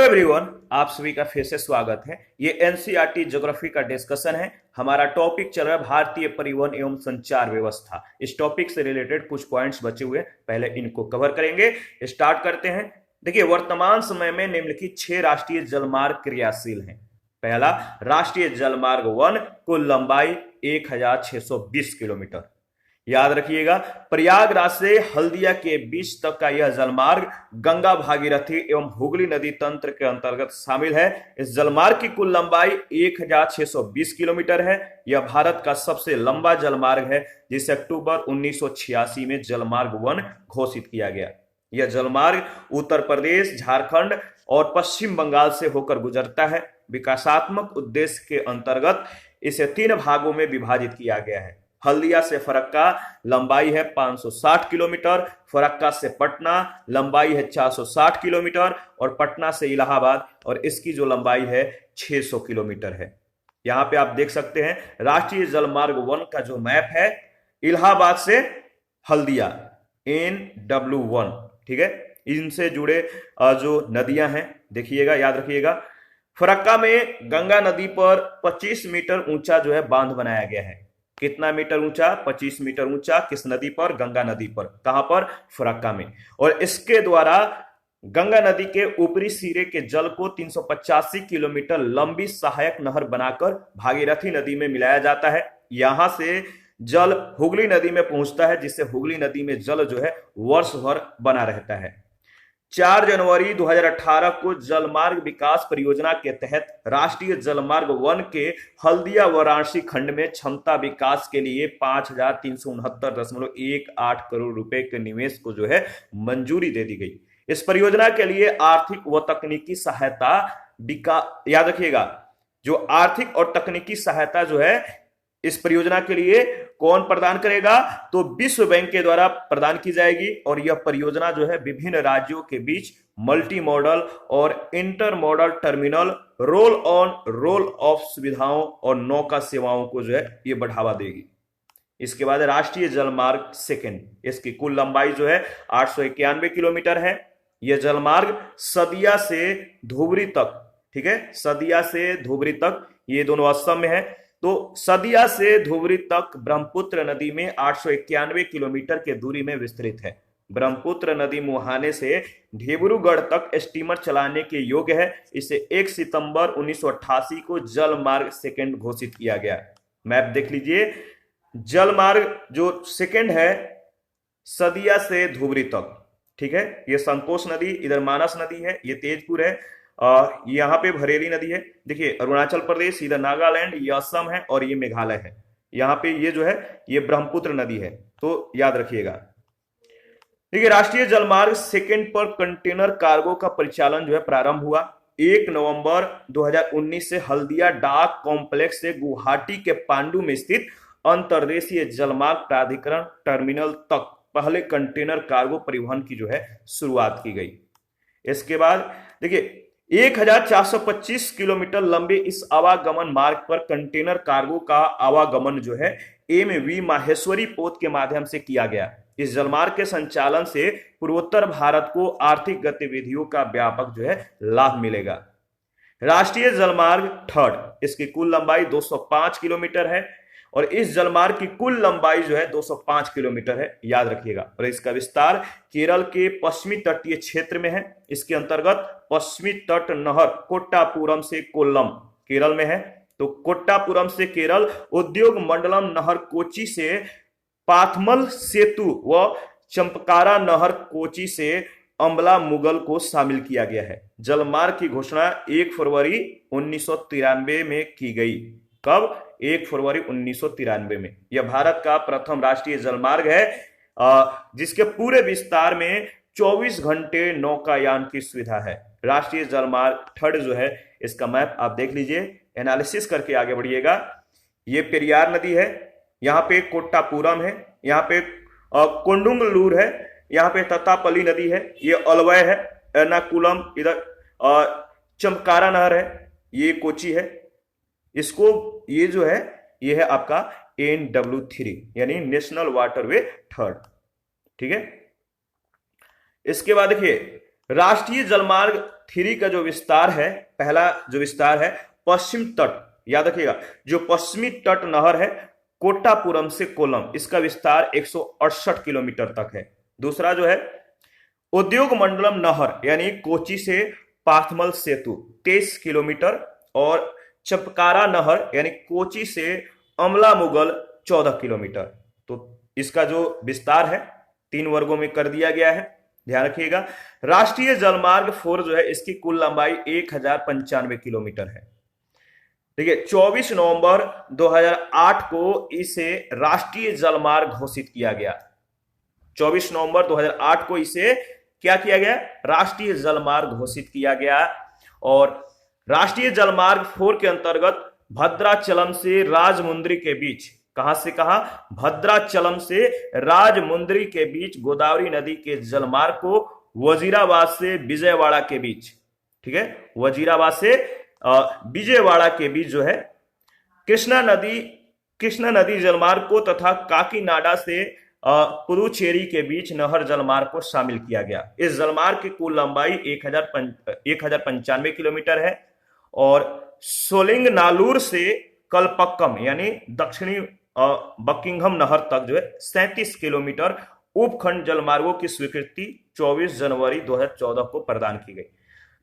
Hello everyone, आप सभी का फिर से स्वागत है। ये एनसीईआरटी ज्योग्राफी का डिस्कशन है। हमारा टॉपिक चल रहा है भारतीय परिवहन एवं संचार व्यवस्था। इस टॉपिक से रिलेटेड कुछ पॉइंट्स बचे हुए, पहले इनको कवर करेंगे। स्टार्ट करते हैं। देखिए, वर्तमान समय में निम्नलिखित 6 राष्ट्रीय जलमार्ग क्रियाशील हैं। पहला, राष्ट्रीय जलमार्ग 1, कुल लंबाई 1620 किलोमीटर। याद रखिएगा, प्रयागराज से हल्दिया के बीच तक का यह जलमार्ग गंगा भागीरथी एवं हुगली नदी तंत्र के अंतर्गत शामिल है। इस जलमार्ग की कुल लंबाई 1620 किलोमीटर है। यह भारत का सबसे लंबा जलमार्ग है, जिसे अक्टूबर 1986 में जलमार्ग 1 घोषित किया गया। यह जलमार्ग उत्तर प्रदेश, झारखंड और पश्चिम बंगाल से होकर गुजरता है। विकासात्मक उद्देश्य के अंतर्गत इसे 3 भागों में विभाजित किया गया है। हल्दिया से फरक्का लंबाई है 560 किलोमीटर, फरक्का से पटना लंबाई है 460 किलोमीटर और पटना से इलाहाबाद और इसकी जो लंबाई है 600 किलोमीटर है। यहां पे आप देख सकते हैं राष्ट्रीय जलमार्ग 1 का जो मैप है, इलाहाबाद से हल्दिया NW1, ठीक है। इनसे जुड़े जो नदियां हैं देखिएगा, याद रखिएगा। फरक्का में गंगा नदी पर 25 मीटर ऊंचा जो है बांध बनाया गया है। कितना मीटर ऊंचा? 25 मीटर ऊंचा। किस नदी पर? गंगा नदी पर। कहां पर? फरक्का में। और इसके द्वारा गंगा नदी के ऊपरी सिरे के जल को 385 किलोमीटर लंबी सहायक नहर बनाकर भागीरथी नदी में मिलाया जाता है। यहां से जल हुगली नदी में पहुंचता है, जिससे हुगली नदी में जल जो है वर्ष भर बना रहता है। 4 जनवरी 2018 को जलमार्ग विकास परियोजना के तहत राष्ट्रीय जलमार्ग 1 के हल्दिया वाराणसी खंड में क्षमता विकास के लिए 5369.18 करोड़ रुपए के निवेश को जो है मंजूरी दे दी गई। इस परियोजना के लिए आर्थिक व तकनीकी सहायता याद रखिएगा, जो आर्थिक और तकनीकी सहायता जो है इस परियोजना के लिए कौन प्रदान करेगा? तो विश्व बैंक के द्वारा प्रदान की जाएगी। और यह परियोजना जो है विभिन्न राज्यों के बीच मल्टी मॉडल और inter modal terminal, roll on roll of सुविधाओं और नौका सेवाओं को जो है ये बढ़ावा देगी। इसके बाद राष्ट्रीय जलमार्ग 2, इसकी कुल लंबाई जो है 891 किलोमीटर है। यह जलमार्ग सदिया से धुबरी तक, ठीक है, सदिया से धुबरी तक, ये दोनों असम में है। तो सदिया से धुबरी तक ब्रह्मपुत्र नदी में 891 किलोमीटर के दूरी में विस्तृत है। ब्रह्मपुत्र नदी मुहाने से डिब्रूगढ़ तक स्टीमर चलाने के योग्य है। इसे 1 सितंबर 1988 को जलमार्ग 2 घोषित किया गया। मैप देख लीजिए, जलमार्ग जो 2 है सदिया से धुबरी तक, ठीक है। ये संकोश नदी, इधर मानस नदी है, ये तेजपुर है, यहाँ पे भरेली नदी है। देखिए, अरुणाचल प्रदेश, इधर नागालैंड, ये असम है और ये मेघालय है। यहाँ पे ये जो है ये ब्रह्मपुत्र नदी है, तो याद रखिएगा। देखिए, राष्ट्रीय जलमार्ग 2 पर कंटेनर कार्गो का परिचालन जो है प्रारंभ हुआ 1 नवंबर 2019 से हल्दिया डाक कॉम्प्लेक्स से गुवाहाटी के पांडु में स्थित अंतर्देशीय जलमार्ग प्राधिकरण टर्मिनल तक पहले कंटेनर कार्गो परिवहन की जो है शुरुआत की गई। इसके बाद देखिए, 1425 किलोमीटर लंबे इस आवागमन मार्ग पर कंटेनर कार्गो का आवागमन जो है MV माहेश्वरी पोत के माध्यम से किया गया। इस जलमार्ग के संचालन से पूर्वोत्तर भारत को आर्थिक गतिविधियों का व्यापक जो है लाभ मिलेगा। राष्ट्रीय जलमार्ग 3, इसकी कुल लंबाई 205 किलोमीटर है और इस जलमार्ग की कुल लंबाई जो है 205 किलोमीटर है, याद रखिएगा। और इसका विस्तार केरल के पश्चिमी तटीय क्षेत्र में है। इसके अंतर्गत पश्चिमी तट नहर कोट्टापुरम से कोल्लम केरल में है। तो कोट्टापुरम से केरल, उद्योग मंडलम नहर कोची से पाथमल सेतु व चंपकारा नहर कोची से अम्बला मुगल को शामिल किया गया है। जलमार्ग की घोषणा 1 फरवरी 1993 में की गई। कब? 1 फरवरी 1993 में। यह भारत का प्रथम राष्ट्रीय जलमार्ग है जिसके पूरे विस्तार में 24 घंटे नौकायान की सुविधा है। राष्ट्रीय जलमार्ग 3 जो है, इसका मैप आप देख लीजिए, एनालिसिस करके आगे बढ़िएगा। ये पेरियार नदी है, यहाँ पे कोट्टापुरम है, यहाँ पे कोंडुंगलूर है, यहाँ पे ततापली नदी है, ये अलवय है, एर्नाकुलम, इधर चमकारा नहर है, ये कोची है। इसको ये जो है ये है आपका NW3 यानी नेशनल वाटरवे 3, ठीक है। इसके बाद देखिए, राष्ट्रीय जलमार्ग 3 का जो विस्तार है, पहला जो विस्तार है पश्चिम तट, याद रखिएगा, जो पश्चिमी तट नहर है कोट्टापुरम से कोल्लम, इसका विस्तार 168 किलोमीटर तक है। दूसरा जो है उद्योग मंडलम नहर यानी कोची से पाथमल सेतु 23 किलोमीटर, और चपकारा नहर यानी कोची से अमला मुगल 14 किलोमीटर। तो इसका जो विस्तार है 3 वर्गों में कर दिया गया है, ध्यान रखिएगा। राष्ट्रीय जलमार्ग 4 जो है इसकी कुल लंबाई 1095 किलोमीटर है। देखिए 24 नवंबर 2008 को इसे राष्ट्रीय जलमार्ग घोषित किया गया। 24 नवंबर 2008 को इसे क्या किया गया? राष्ट्रीय जलमार्ग घोषित किया गया। और राष्ट्रीय जलमार्ग 4 के अंतर्गत भद्राचलम से राजमुंद्री के बीच, कहां से कहां? भद्राचलम से राजमुंद्री के बीच गोदावरी नदी के जलमार्ग को वजीराबाद से विजयवाड़ा के बीच, ठीक है, वजीराबाद से विजयवाड़ा के बीच जो है कृष्णा नदी जलमार्ग को तथा काकीनाडा से पुदुचेरी के बीच नहर जलमार्ग को शामिल किया गया। इस जलमार्ग की कुल लंबाई 1095 किलोमीटर है और सोलिंगनालूर से कलपक्कम यानी दक्षिणी बकिंघम नहर तक जो है 37 किलोमीटर उपखंड जलमार्गों की स्वीकृति 24 जनवरी 2014 को प्रदान की गई।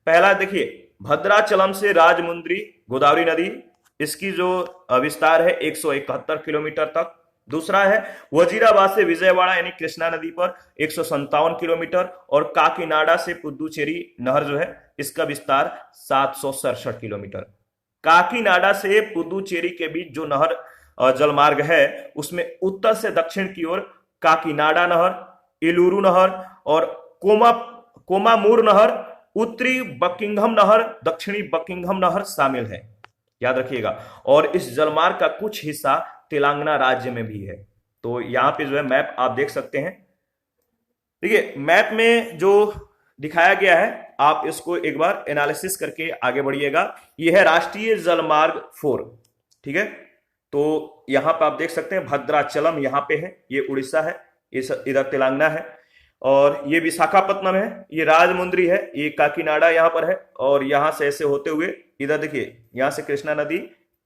पहला देखिए भद्राचलम से राजमुंद्री गोदावरी नदी, इसकी जो विस्तार है 171 किलोमीटर तक। दूसरा है वजीराबाद से विजयवाड़ा यानी कृष्णा नदी पर 157 किलोमीटर, और काकीनाडा से पुदुचेरी नहर जो है इसका विस्तार 767 किलोमीटर। काकीनाडा से पुदुचेरी के बीच जो नहर जलमार्ग है उसमें उत्तर से दक्षिण की ओर काकीनाडा नहर, इलूरू नहर और कोमामूर नहर, उत्तरी बकिंघम नहर, दक्षिणी बकिंघम नहर शामिल है, याद रखिएगा। और इस जलमार्ग का कुछ हिस्सा तेलंगाना राज्य में भी है। तो यहां पे जो है मैप आप देख सकते हैं। देखिए मैप में जो दिखाया गया है आप इसको एक बार एनालिसिस करके आगे बढ़िएगा। यह है राष्ट्रीय जलमार्ग 4, ठीक है। तो यहां पे आप देख सकते हैं भद्राचलम यहां पे है, ये उड़ीसा है, इधर तेलंगाना है, और ये विशाखापट्टनम है, ये राजमुंद्री है, ये काकीनाडा यहां पर है, और यहां से ऐसे होते हुए इधर देखिए यहां से कृष्णा नदी,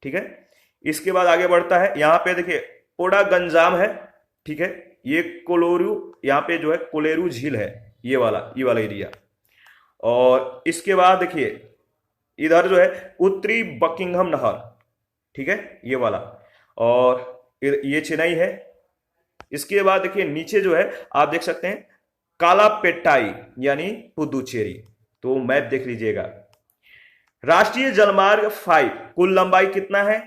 ठीक है। इसके बाद आगे बढ़ता है, यहां पे देखिए पोडागंजाम है, ठीक है, ये कोलोरू, यहाँ पे जो है कोलेरू झील है, ये वाला एरिया। और इसके बाद देखिए इधर जो है उत्तरी बकिंघम नहर, ठीक है, ये वाला, और ये चेन्नई है। इसके बाद देखिए नीचे जो है आप देख सकते हैं कालापेट्टाई यानी पुदुचेरी। तो मैप देख लीजिएगा। राष्ट्रीय जलमार्ग 5 कुल लंबाई कितना है?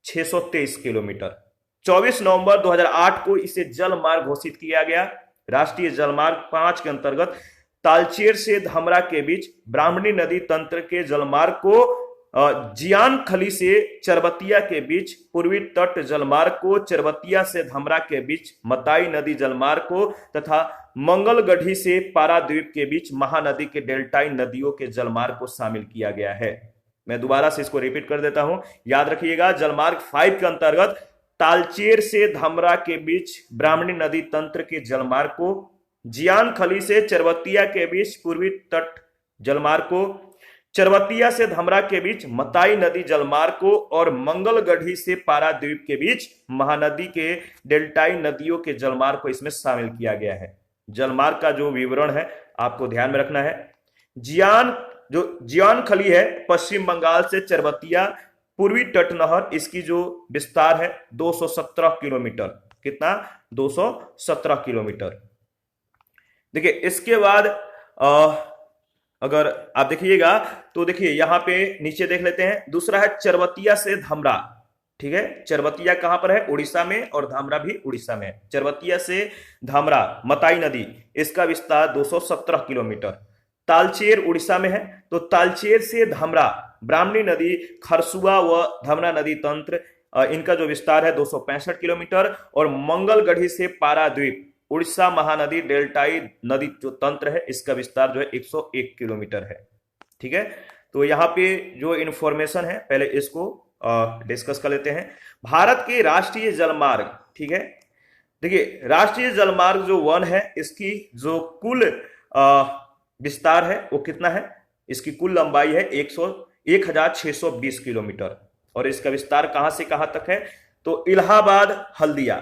623 किलोमीटर। 24 नवंबर 2008 को इसे जलमार्ग घोषित किया गया। राष्ट्रीय जलमार्ग 5 के अंतर्गत तालचेर से धमरा के बीच ब्राह्मणी नदी तंत्र के जलमार्ग को जियान खली से चरबतिया के बीच, पूर्वी तट जलमार्ग को चरबतिया से धमरा के बीच, मताई नदी जलमार्ग को तथा मंगलगढ़ी से पाराद्वीप के बीच महानदी के डेल्टाई नदियों के जलमार्ग को शामिल किया गया है। मैं दोबारा से इसको रिपीट कर देता हूं, याद रखिएगा। जलमार्ग 5 के अंतर्गत तालचेर से धमरा के बीच ब्राह्मणी नदी तंत्र के जलमार्ग को, जियान खली से चरबतिया के बीच पूर्वी तट जलमार्ग को, चरबतिया से धमरा के बीच मताई नदी जलमार्ग को, और मंगलगढ़ी से पाराद्वीप के बीच महानदी के डेल्टाई नदियों के जलमार्ग को इसमें शामिल किया गया है। जलमार्ग का जो विवरण है आपको ध्यान में रखना है। जियान खली है पश्चिम बंगाल से चरबतिया पूर्वी तट नहर, इसकी जो विस्तार है 217 किलोमीटर। कितना? 217 किलोमीटर। देखिए इसके बाद अगर आप देखिएगा तो देखिए यहां पे नीचे देख लेते हैं। दूसरा है चरबतिया से धमरा, ठीक है। चरबतिया कहां पर है? उड़ीसा में, और धामरा भी उड़ीसा में। चरबतिया से धामरा मताई नदी, इसका विस्तार 217 किलोमीटर। तालचेर उड़ीसा में है, तो तालचेर से धामरा ब्राह्मणी नदी, खरसुआ व धमरा नदी तंत्र, इनका जो विस्तार है 265 किलोमीटर। और मंगलगढ़ी से पाराद्वीप उड़ीसा महानदी डेल्टाई नदी जो तंत्र है, इसका विस्तार जो है 101 किलोमीटर है, ठीक है। तो यहाँ पे जो इंफॉर्मेशन है पहले इसको डिस्कस कर लेते हैं। भारत के राष्ट्रीय जलमार्ग, ठीक है। देखिए राष्ट्रीय जलमार्ग जो 1 है, इसकी जो कुल विस्तार है वो कितना है, इसकी कुल लंबाई है 1620 किलोमीटर। और इसका विस्तार कहां से कहां तक है, तो इलाहाबाद हल्दिया,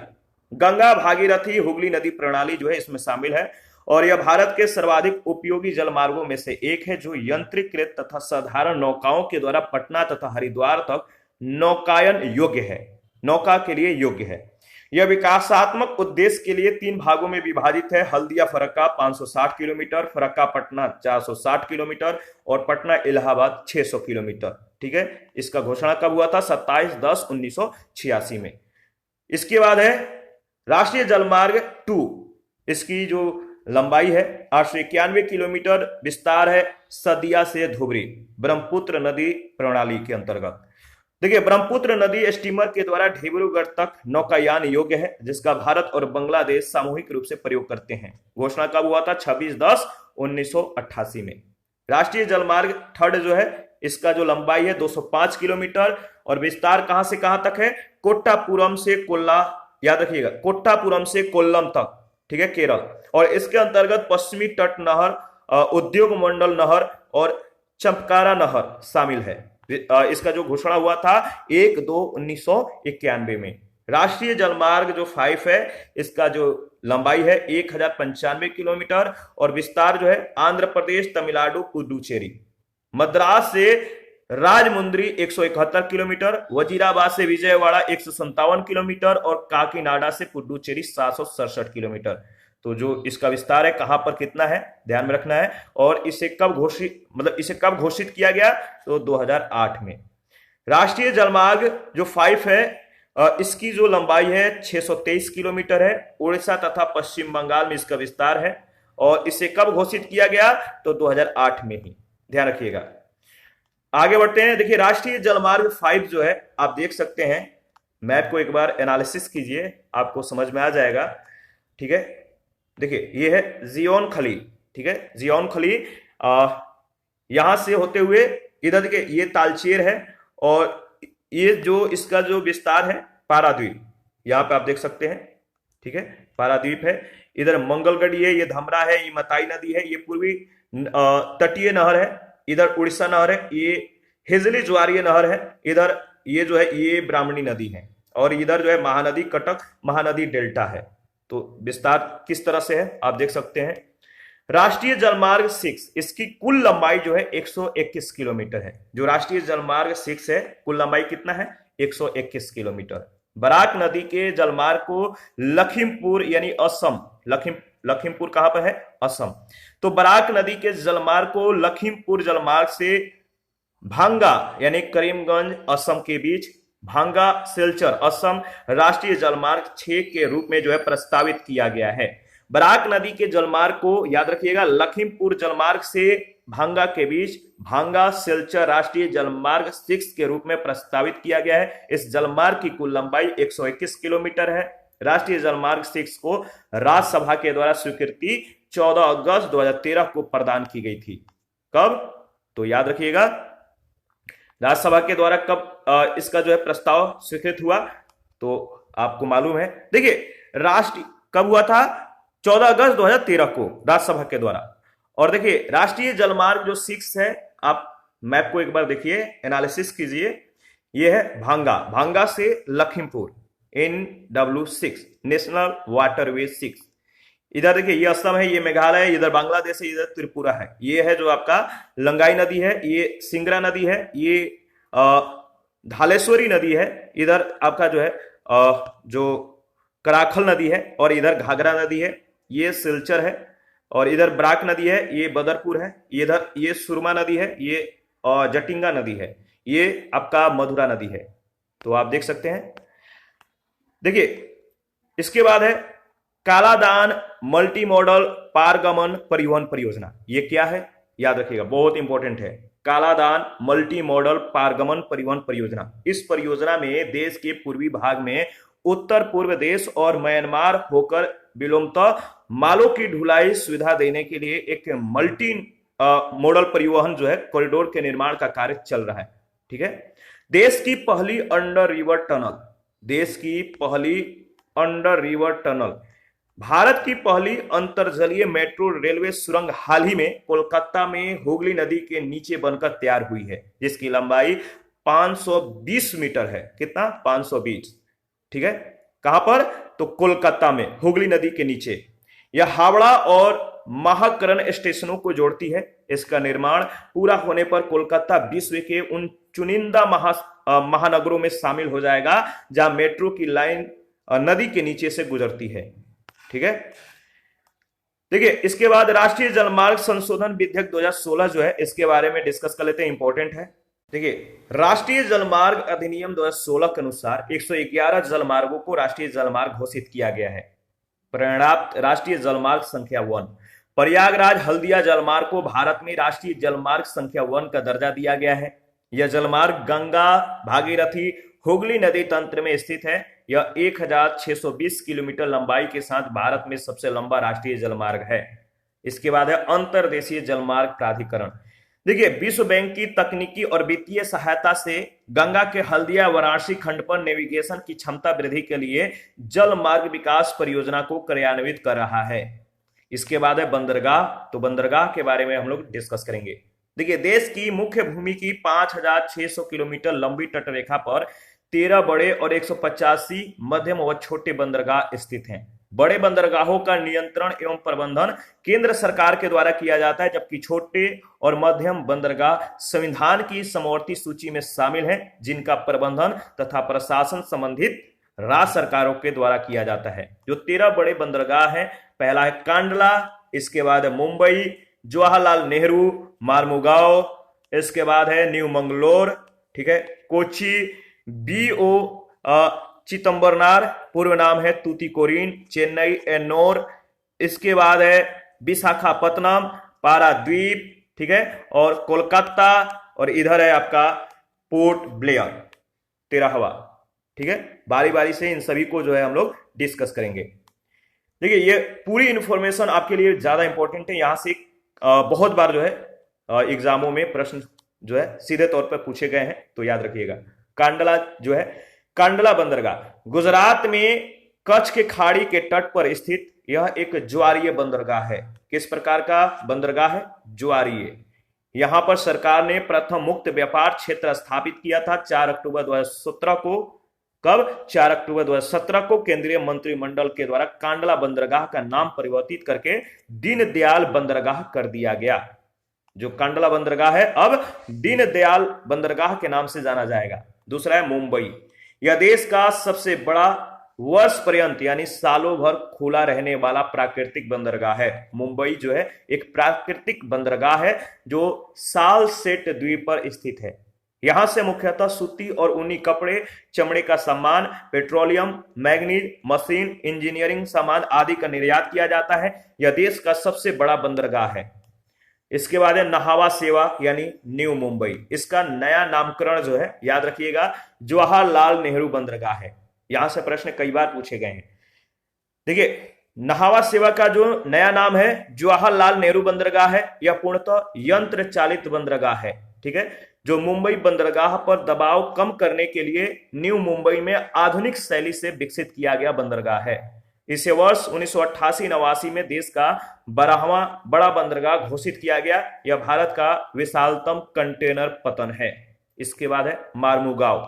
गंगा भागीरथी हुगली नदी प्रणाली जो है इसमें शामिल है। और यह भारत के सर्वाधिक उपयोगी जलमार्गों में से एक है जो यंत्रीकृत तथा साधारण नौकाओं के द्वारा पटना तथा हरिद्वार तक नौकायन योग्य है, नौका के लिए योग्य है। यह विकासात्मक उद्देश्य के लिए 3 भागों में विभाजित है, हल्दिया फरक्का 560 किलोमीटर, फरक्का पटना 460 किलोमीटर और पटना इलाहाबाद 600 किलोमीटर। ठीक है, इसका घोषणा कब हुआ था, 27/10/1986 में। इसके बाद है राष्ट्रीय जलमार्ग 2, इसकी जो लंबाई है 891 किलोमीटर, विस्तार है सदिया से धुबरी, ब्रह्मपुत्र नदी प्रणाली के अंतर्गत। देखिए, ब्रह्मपुत्र नदी स्टीमर के द्वारा डिब्रूगढ़ तक नौकायान योग्य है, जिसका भारत और बांग्लादेश सामूहिक रूप से प्रयोग करते हैं। घोषणा कब हुआ था, 26/10/1988 में। राष्ट्रीय जलमार्ग 3 जो है इसका जो लंबाई है 205 किलोमीटर और विस्तार कहां से कहां तक है, कोट्टापुरम से कोल्ला, याद रखिएगा कोट्टापुरम से कोल्लम तक, ठीक है, केरल। और इसके अंतर्गत पश्चिमी तट नहर, उद्योग मंडल नहर और चंपकारा नहर शामिल है। इसका जो घोषणा हुआ था 1/2/1991 में। राष्ट्रीय जलमार्ग जो 5 है इसका जो लंबाई है 1095 किलोमीटर और विस्तार जो है आंध्र प्रदेश, तमिलनाडु, पुडुचेरी, मद्रास से राजमुंद्री 171 किलोमीटर, वजीराबाद से विजयवाड़ा 157 किलोमीटर और काकीनाडा से पुडुचेरी 767 किलोमीटर। तो जो इसका विस्तार है कहां पर कितना है ध्यान में रखना है। और इसे कब घोषित किया गया, तो 2008 में। राष्ट्रीय जलमार्ग जो 5 है इसकी जो लंबाई है 623 किलोमीटर है, उड़ीसा तथा पश्चिम बंगाल में इसका विस्तार है। और इसे कब घोषित किया गया, तो 2008 में ही, ध्यान रखिएगा। आगे बढ़ते हैं। देखिए, राष्ट्रीय जलमार्ग 5 जो है आप देख सकते हैं, मैप को एक बार एनालिसिस कीजिए, आपको समझ में आ जाएगा। ठीक है, देखिए ये है जियोन खली, ठीक है, जियोन खली यहां से होते हुए इधर देखिए ये तालचेर है और ये जो इसका जो विस्तार है पाराद्वीप, यहां पे आप देख सकते हैं। ठीक है, पाराद्वीप है, इधर मंगलगढ़, ये धमरा है, ये मताई नदी है, ये पूर्वी तटीय नहर है, इधर उड़ीसा नहर है, ये हिजली ज्वारीय नहर है, इधर ये जो है ये ब्राह्मणी नदी है और इधर जो है महानदी कटक महानदी डेल्टा है। तो विस्तार किस तरह से है आप देख सकते हैं। राष्ट्रीय जलमार्ग 6 इसकी कुल लंबाई जो है 121 किलोमीटर है। जो राष्ट्रीय जलमार्ग 6 है कुल लंबाई कितना है, 121 किलोमीटर। बराक नदी के जलमार्ग को लखीमपुर यानी असम, लखीमपुर कहां पर है, असम। तो बराक नदी के जलमार्ग को लखीमपुर जलमार्ग से भांगा यानी करीमगंज असम के बीच, भांगा सिलचर असम राष्ट्रीय जलमार्ग 6 के रूप में जो है प्रस्तावित किया गया है। बराक नदी के जलमार्ग को याद रखिएगा लखीमपुर जलमार्ग से भांगा के बीच भांगा सिलचर राष्ट्रीय जलमार्ग 6 के रूप में प्रस्तावित किया गया है। इस जलमार्ग की कुल लंबाई 121 किलोमीटर है। राष्ट्रीय जलमार्ग 6 को राज्यसभा के द्वारा स्वीकृति 14 अगस्त 2013 को प्रदान की गई थी। कब, तो याद रखिएगा राज्यसभा के द्वारा कब इसका जो है प्रस्ताव स्वीकृत हुआ, तो आपको मालूम है। देखिए राष्ट्रीय कब हुआ था, 14 अगस्त 2013 को राज्यसभा के द्वारा। और देखिए राष्ट्रीय जलमार्ग जो 6 है, आप मैप को एक बार देखिए, एनालिसिस कीजिए। ये है भांगा से लखीमपुर NW6 नेशनल वाटरवे 6। इधर देखिए ये असम है, ये मेघालय है, इधर बांग्लादेश है, इधर त्रिपुरा है। ये है जो आपका लंगाई नदी है, ये सिंगरा नदी है, ये धालेश्वरी नदी है, इधर आपका जो है जो कराखल नदी है और इधर घाघरा नदी है, ये सिलचर है और इधर बराक नदी है, ये बदरपुर है, इधर ये सुरमा नदी है, ये जटिंगा नदी है, ये आपका मधुरा नदी है। तो आप देख सकते हैं। देखिए इसके बाद है कालादान मल्टी मॉडल पारगमन परिवहन परियोजना। ये क्या है याद रखिएगा, बहुत इंपॉर्टेंट है। कालादान मल्टी मॉडल पारगमन परिवहन परियोजना। इस परियोजना में देश के पूर्वी भाग में उत्तर पूर्व देश और म्यांमार होकर विलंबतः मालों की ढुलाई सुविधा देने के लिए एक मल्टी मॉडल परिवहन जो है कॉरिडोर के निर्माण का कार्य चल रहा है। ठीक है, देश की पहली अंडर रिवर टनल भारत की पहली अंतरजलीय मेट्रो रेलवे सुरंग हाल ही में कोलकाता में हुगली नदी के नीचे बनकर तैयार हुई है, जिसकी लंबाई 520 मीटर है। कितना? 520। ठीक है। कहां पर? तो कोलकाता में हुगली नदी के नीचे। यह हावड़ा और महाकरण स्टेशनों को जोड़ती है। इसका निर्माण पूरा होने पर कोलकाता विश्व के उन चुनिंदा महानगरों में शामिल हो जाएगा जहां मेट्रो की लाइन नदी के नीचे से गुजरती है। ठीक है। देखिए, इसके बाद राष्ट्रीय जलमार्ग संशोधन विधेयक 2016 जो है, इसके बारे में डिस्कस कर लेते हैं, इंपॉर्टेंट है। देखिए, राष्ट्रीय जलमार्ग अधिनियम 2016 के अनुसार 111 जलमार्गों को राष्ट्रीय जलमार्ग घोषित किया गया है। परिणाम राष्ट्रीय जलमार्ग संख्या 1 प्रयागराज हल्दिया जलमार्ग को भारत में राष्ट्रीय जलमार्ग संख्या 1 का दर्जा दिया गया है। यह जलमार्ग गंगा भागीरथी हुगली नदी तंत्र में स्थित है। यह 1620 किलोमीटर लंबाई के साथ भारत में सबसे लंबा राष्ट्रीय जलमार्ग है। इसके बाद है अंतर्देशीय जलमार्ग प्राधिकरण। देखिए, विश्व बैंक की तकनीकी और वित्तीय सहायता से गंगा के हल्दिया वाराणसी खंड पर नेविगेशन की क्षमता वृद्धि के लिए जल मार्ग विकास परियोजना को क्रियान्वित कर रहा है। इसके बाद है बंदरगाह। तो बंदरगाह के बारे में हम लोग डिस्कस करेंगे। देखिए, देश की मुख्य भूमि की 5600 किलोमीटर लंबी तटरेखा पर 13 बड़े और 185 मध्यम व छोटे बंदरगाह स्थित हैं। बड़े बंदरगाहों का नियंत्रण एवं प्रबंधन केंद्र सरकार के द्वारा किया जाता है, जबकि छोटे और मध्यम बंदरगाह संविधान की समवर्ती सूची में शामिल हैं, जिनका प्रबंधन तथा प्रशासन संबंधित राज्य सरकारों के द्वारा किया जाता है। जो 13 बड़े बंदरगाह हैं, पहला है कांडला, इसके बाद है मुंबई, जवाहरलाल नेहरू, मार्मुगांव, इसके बाद है न्यू मंगलोर, ठीक है, कोची, बीओ चिदम्बरनार, पूर्व नाम है तूतीकोरिन, चेन्नई, एन्नोर, इसके बाद है विशाखापत्तनम, पारादीप, ठीक है, और कोलकाता, और इधर है आपका पोर्ट ब्लेयर, 13वां। ठीक है, बारी बारी से इन सभी को जो है हम लोग डिस्कस करेंगे। देखिए, ये पूरी इंफॉर्मेशन आपके लिए ज्यादा इंपॉर्टेंट है। यहां से बहुत बार जो है एग्जामों में प्रश्न जो है सीधे तौर पर पूछे गए हैं, तो याद रखिएगा। कांडला जो है, कांडला बंदरगाह गुजरात में कच्छ के खाड़ी के तट पर स्थित यह एक ज्वारीय बंदरगाह है। किस प्रकार का बंदरगाह है? ज्वारीय। यहां पर सरकार ने प्रथम मुक्त व्यापार क्षेत्र स्थापित किया था 4 अक्टूबर 2017 को। कब? 4 अक्टूबर 2017 को केंद्रीय मंत्रिमंडल के द्वारा कांडला बंदरगाह का नाम परिवर्तित करके दीनदयाल बंदरगाह कर दिया गया। जो कांडला बंदरगाह है अब दीनदयाल बंदरगाह के नाम से जाना जाएगा। दूसरा है मुंबई। यह देश का सबसे बड़ा वर्ष पर्यंत यानी सालों भर खुला रहने वाला प्राकृतिक बंदरगाह है। मुंबई जो है एक प्राकृतिक बंदरगाह है जो सालसेट द्वीप पर स्थित है। यहां से मुख्यतः सूती और ऊनी कपड़े, चमड़े का सामान, पेट्रोलियम, मैग्नीज, मशीन, इंजीनियरिंग सामान आदि का निर्यात किया जाता है। यह देश का सबसे बड़ा बंदरगाह है। इसके बाद है नहावा सेवा यानी न्यू मुंबई। इसका नया नामकरण जो है, याद रखिएगा, जवाहरलाल नेहरू बंदरगाह है। यहां से प्रश्न कई बार पूछे गए हैं। देखिए, नहावा सेवा का जो नया नाम है जवाहरलाल नेहरू बंदरगाह है। यह पूर्णतः यंत्र चालित बंदरगाह है। ठीक है, जो मुंबई बंदरगाह पर दबाव कम करने के लिए न्यू मुंबई में आधुनिक शैली से विकसित किया गया बंदरगाह है। इसे वर्ष 1988-89 में देश का 12वां बड़ा बंदरगाह घोषित किया गया। यह भारत का विशालतम कंटेनर पतन है। इसके बाद है मार्मुगांव।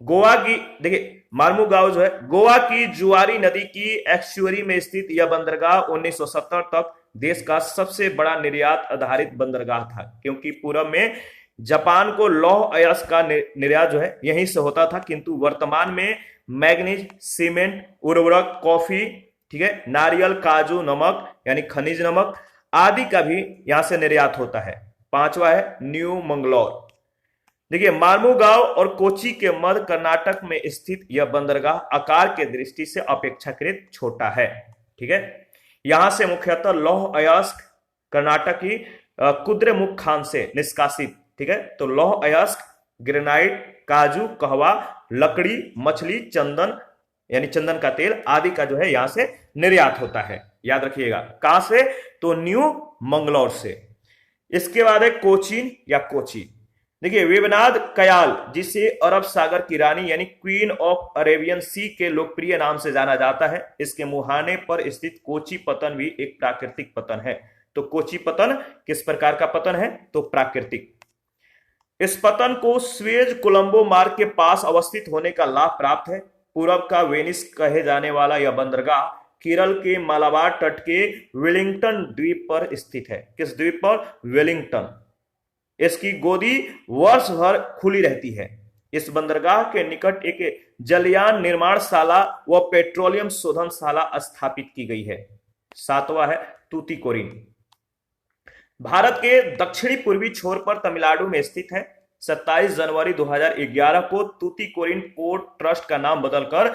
गोवा की, देखिए मार्मुगांव जो है गोवा की जुआरी नदी की एक्चुअरी में स्थित यह बंदरगाह 1970 तक देश का सबसे बड़ा निर्यात आधारित बंदरगाह था, क्योंकि पूर्व में जापान को लौह अयस्क का निर्यात जो है यहीं से होता था, किंतु वर्तमान में मैग्नीज, सीमेंट, उर्वरक, कॉफी, ठीक है, नारियल, काजू, नमक यानी खनिज नमक आदि का भी यहां से निर्यात होता है। 5वां है न्यू मंगलोर। देखिए, मार्मुगांव और कोची के मध्य कर्नाटक में स्थित यह बंदरगाह आकार के दृष्टि से अपेक्षाकृत छोटा है। ठीक है, यहां से मुख्यतः लौह अयस्क कर्नाटक की कुद्रेमुख खान से निष्कासित, ठीक है, तो लौह अयस्क, ग्रेनाइट, काजू, कहवा, लकड़ी, मछली, चंदन यानी चंदन का तेल आदि का जो है यहां से निर्यात होता है। याद रखिएगा, कहां से? तो न्यू मंगलोर से। इसके बाद है कोचीन या कोची। देखिए वेबनाद कयाल, जिसे अरब सागर की रानी यानी क्वीन ऑफ अरेबियन सी के लोकप्रिय नाम से जाना जाता है, इसके मुहाने पर स्थित कोची पतन भी एक प्राकृतिक पतन है। तो कोची पतन किस प्रकार का पतन है? तो प्राकृतिक। इस पतन को स्वेज कोलंबो मार्ग के पास अवस्थित होने का लाभ प्राप्त है। पूरब का वेनिस कहे जाने वाला यह बंदरगाह केरल के मालाबार तट के वेलिंगटन द्वीप पर स्थित है। किस द्वीप पर? वेलिंगटन। इसकी गोदी वर्ष भर खुली रहती है। इस बंदरगाह के निकट एक जलयान निर्माणशाला व पेट्रोलियम शोधनशाला स्थापित की गई है। सातवां है तूतीकोरिन। भारत के दक्षिणी पूर्वी छोर पर तमिलनाडु में स्थित है। 27 जनवरी 2011 को तूतीकोरिन पोर्ट ट्रस्ट का नाम बदलकर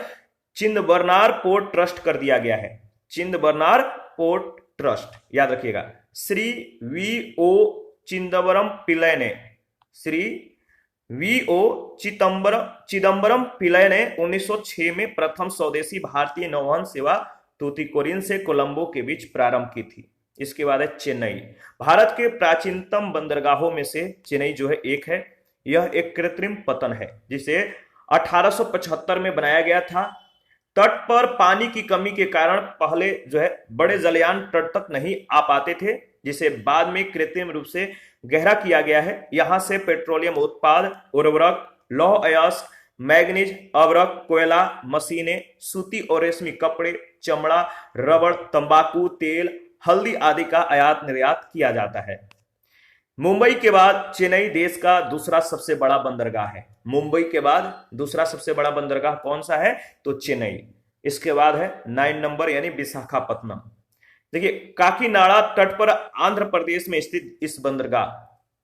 चिदंबरनार पोर्ट ट्रस्ट कर दिया गया है। चिदंबरनार पोर्ट ट्रस्ट, याद रखिएगा। श्री वी.ओ. चिदंबरम पिल्लई ने चिदंबरम पिल्लई ने 1906 में प्रथम स्वदेशी भारतीय नौवहन सेवा तूतीकोरिन से कोलंबो के बीच प्रारंभ की थी। इसके बाद है चेन्नई। भारत के प्राचीनतम बंदरगाहों में से चेन्नई जो है एक है। यह एक कृत्रिम पतन है जिसे 1875 में बनाया गया था। तट पर पानी की कमी के कारण पहले जो है बड़े जलयान तट तक नहीं आ पाते थे, जिसे बाद में कृत्रिम रूप से गहरा किया गया है। यहां से पेट्रोलियम उत्पाद, उर्वरक, लौह अयस्क, मैग्नीज, अवरक, कोयला, मशीनें, सूती और रेशमी कपड़े, चमड़ा, रबड़, तंबाकू, तेल, हल्दी आदि का आयात निर्यात किया जाता है। मुंबई के बाद चेन्नई देश का दूसरा सबसे बड़ा बंदरगाह है। मुंबई के बाद दूसरा सबसे बड़ा बंदरगाह कौन सा है? तो चेन्नई। इसके बाद है 9 नंबर यानी विशाखापत्तनम। देखिए काकीनाडा तट पर आंध्र प्रदेश में स्थित इस बंदरगाह,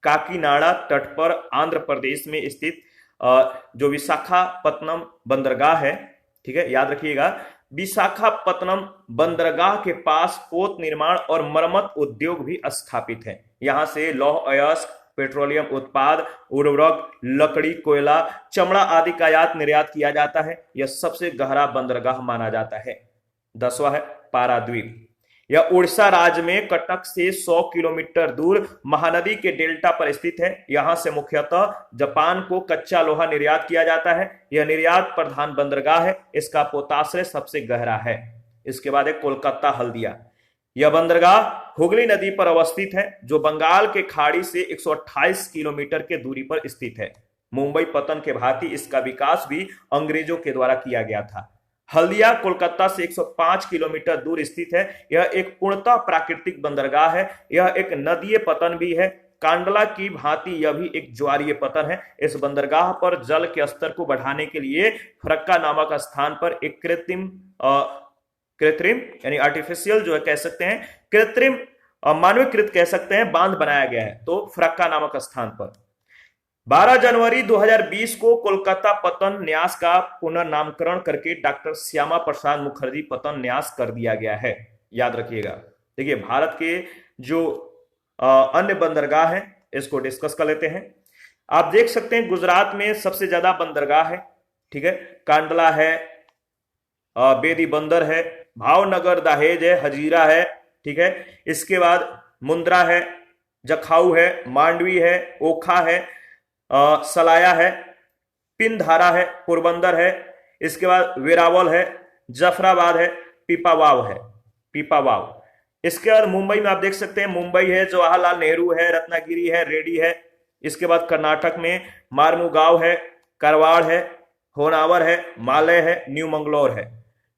काकीनाडा तट पर आंध्र प्रदेश में स्थित जो विशाखापत्तनम बंदरगाह है, ठीक है, याद रखिएगा। विशाखापत्तनम बंदरगाह के पास पोत निर्माण और मरम्मत उद्योग भी स्थापित है। यहां से लौह अयस्क, पेट्रोलियम उत्पाद, उर्वरक, लकड़ी, कोयला, चमड़ा आदि का आयात निर्यात किया जाता है। यह सबसे गहरा बंदरगाह माना जाता है। 10वां है पाराद्वीप। यह उड़ीसा राज्य में कटक से 100 किलोमीटर दूर महानदी के डेल्टा पर स्थित है। यहां से मुख्यतः जापान को कच्चा लोहा निर्यात किया जाता है। यह निर्यात प्रधान बंदरगाह है। इसका पोताश्रय सबसे गहरा है। इसके बाद है कोलकाता हल्दिया। यह बंदरगाह हुगली नदी पर अवस्थित है, जो बंगाल के खाड़ी से 128 किलोमीटर के दूरी पर स्थित है। मुंबई पतन के भांति इसका विकास भी अंग्रेजों के द्वारा किया गया था। हल्दिया कोलकाता से 105 किलोमीटर दूर स्थित है। यह एक पूर्णतः प्राकृतिक बंदरगाह है। यह एक नदीय पतन भी है। कांडला की भांति यह भी एक ज्वारीय पतन है। इस बंदरगाह पर जल के स्तर को बढ़ाने के लिए फरक्का नामक स्थान पर एक कृत्रिम यानी आर्टिफिशियल जो है कह सकते हैं, कृत्रिम मानवीकृत कह सकते हैं, बांध बनाया गया है। तो फरक्का नामक स्थान पर 12 जनवरी 2020 को कोलकाता पतन न्यास का पुनर्नामकरण करके डॉक्टर श्यामा प्रसाद मुखर्जी पतन न्यास कर दिया गया है। याद रखिएगा। देखिए भारत के जो अन्य बंदरगाह हैं इसको डिस्कस कर लेते हैं। आप देख सकते हैं गुजरात में सबसे ज्यादा बंदरगाह है, ठीक है। कांडला है, बेदी बंदर है, भावनगर दहेज है, हजीरा है, ठीक है। इसके बाद मुंद्रा है, जखाऊ है, मांडवी है, ओखा है, सलाया है, पिंधारा है, पोरबंदर है। इसके बाद वेरावल है, जफराबाद है, पीपावाव। इसके बाद मुंबई में आप देख सकते हैं मुंबई है, जवाहरलाल नेहरू है, रत्नागिरी है, रेड्डी है। इसके बाद कर्नाटक में मारमुगांव है, करवाड़ है, होनावर है, मालय है, न्यू मंगलोर है।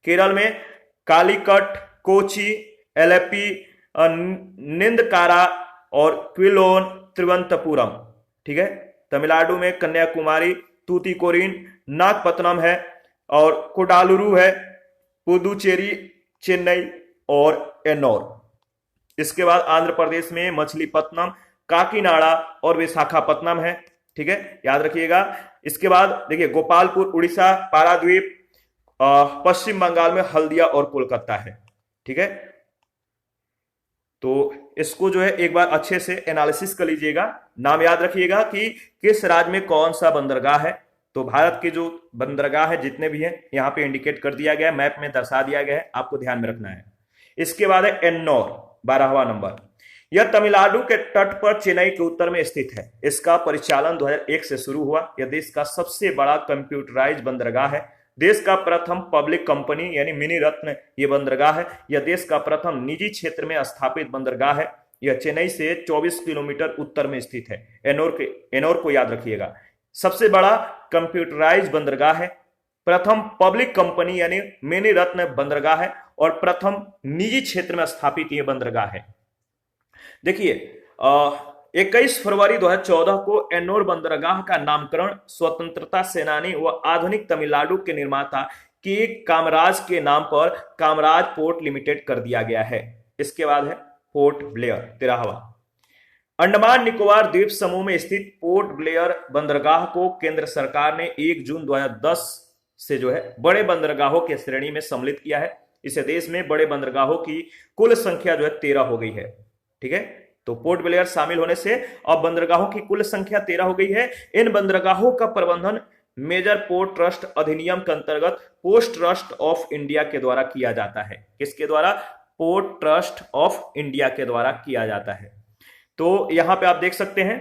केरल में कालीकट, कोची, एलेपी, निंदकारा और क्विलोन, त्रिवंतपुरम, ठीक है। तमिलनाडु में कन्याकुमारी, तूतीकोरिन, नागपत्तनम है और कोडालुरू है, पुदुचेरी, चेन्नई और एन्नौर। इसके बाद आंध्र प्रदेश में मछलीपत्तनम, काकीनाडा और विशाखापत्तनम है, ठीक है, याद रखिएगा। इसके बाद देखिए गोपालपुर उड़ीसा, पाराद्वीप पश्चिम बंगाल में हल्दिया और कोलकाता है, ठीक है। तो इसको जो है एक बार अच्छे से एनालिसिस कर लीजिएगा। नाम याद रखिएगा कि किस राज्य में कौन सा बंदरगाह है। तो भारत के जो बंदरगाह है जितने भी हैं यहाँ पे इंडिकेट कर दिया गया है, मैप में दर्शा दिया गया है, आपको ध्यान में रखना है। इसके बाद है एन्नौर, 12वां नंबर। यह तमिलनाडु के तट पर चेन्नई के उत्तर में स्थित है। इसका परिचालन 2001 से शुरू हुआ। यह देश का सबसे बड़ा कंप्यूटराइज बंदरगाह है। देश का प्रथम पब्लिक कंपनी यानी मिनी रत्न ये बंदरगाह है। यह देश का प्रथम निजी क्षेत्र में स्थापित बंदरगाह है। यह चेन्नई से 24 किलोमीटर उत्तर में स्थित है। एनोर को याद रखिएगा। सबसे बड़ा कंप्यूटराइज बंदरगाह है, प्रथम पब्लिक कंपनी यानी मिनी रत्न बंदरगाह है और प्रथम निजी क्षेत्र में स्थापित यह बंदरगाह है। देखिए 21 फरवरी 2014 को एन्नोर बंदरगाह का नामकरण स्वतंत्रता सेनानी व आधुनिक तमिलनाडु के निर्माता के कामराज के नाम पर कामराज पोर्ट लिमिटेड कर दिया गया है। इसके बाद है पोर्ट ब्लेयर 13वां। अंडमान निकोबार द्वीप समूह में स्थित पोर्ट ब्लेयर बंदरगाह को केंद्र सरकार ने 1 जून 2010 से जो है बड़े बंदरगाहों की श्रेणी में सम्मिलित किया है। इसे देश में बड़े बंदरगाहों की कुल संख्या जो है 13 हो गई है। ठीक है, तो पोर्ट ब्लेयर शामिल होने से अब बंदरगाहों की कुल संख्या 13 हो गई है। इन बंदरगाहों का प्रबंधन मेजर पोर्ट ट्रस्ट अधिनियम के अंतर्गत पोस्ट ट्रस्ट ऑफ इंडिया के द्वारा किया जाता है। किसके द्वारा? पोर्ट ट्रस्ट ऑफ इंडिया के द्वारा किया जाता है। तो यहां पे आप देख सकते हैं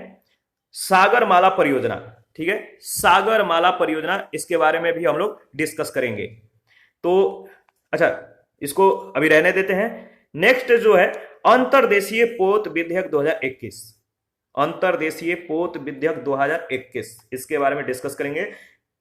सागरमाला परियोजना। ठीक है, सागरमाला परियोजना, इसके बारे में भी हम लोग डिस्कस करेंगे। तो अच्छा, इसको अभी रहने देते हैं। नेक्स्ट जो है अंतर्देशीय पोत विधेयक 2021, अंतर्देशीय पोत विधेयक 2021, इसके बारे में डिस्कस करेंगे।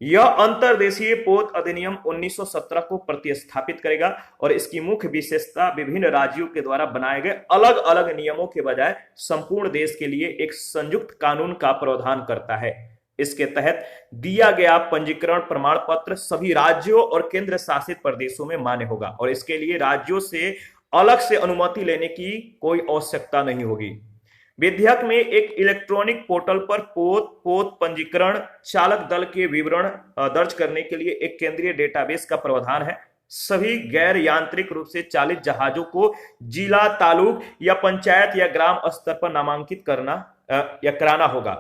यह अंतर्देशीय पोत अधिनियम 1917 को प्रतिस्थापित करेगा और इसकी मुख्य विशेषता विभिन्न राज्यों के द्वारा बनाए गए अलग अलग नियमों के बजाय संपूर्ण देश के लिए एक संयुक्त कानून का प्रावधान करता है। इसके तहत दिया गया पंजीकरण प्रमाण पत्र सभी राज्यों और केंद्र शासित प्रदेशों में मान्य होगा और इसके लिए राज्यों से अलग से अनुमति लेने की कोई आवश्यकता नहीं होगी। विधेयक में एक इलेक्ट्रॉनिक पोर्टल पर पोत पंजीकरण चालक दल के विवरण दर्ज करने के लिए एक केंद्रीय डेटाबेस का प्रावधान है। सभी गैर यांत्रिक रूप से चालित जहाजों को जिला, तालुक या पंचायत या ग्राम स्तर पर नामांकित करना या कराना होगा।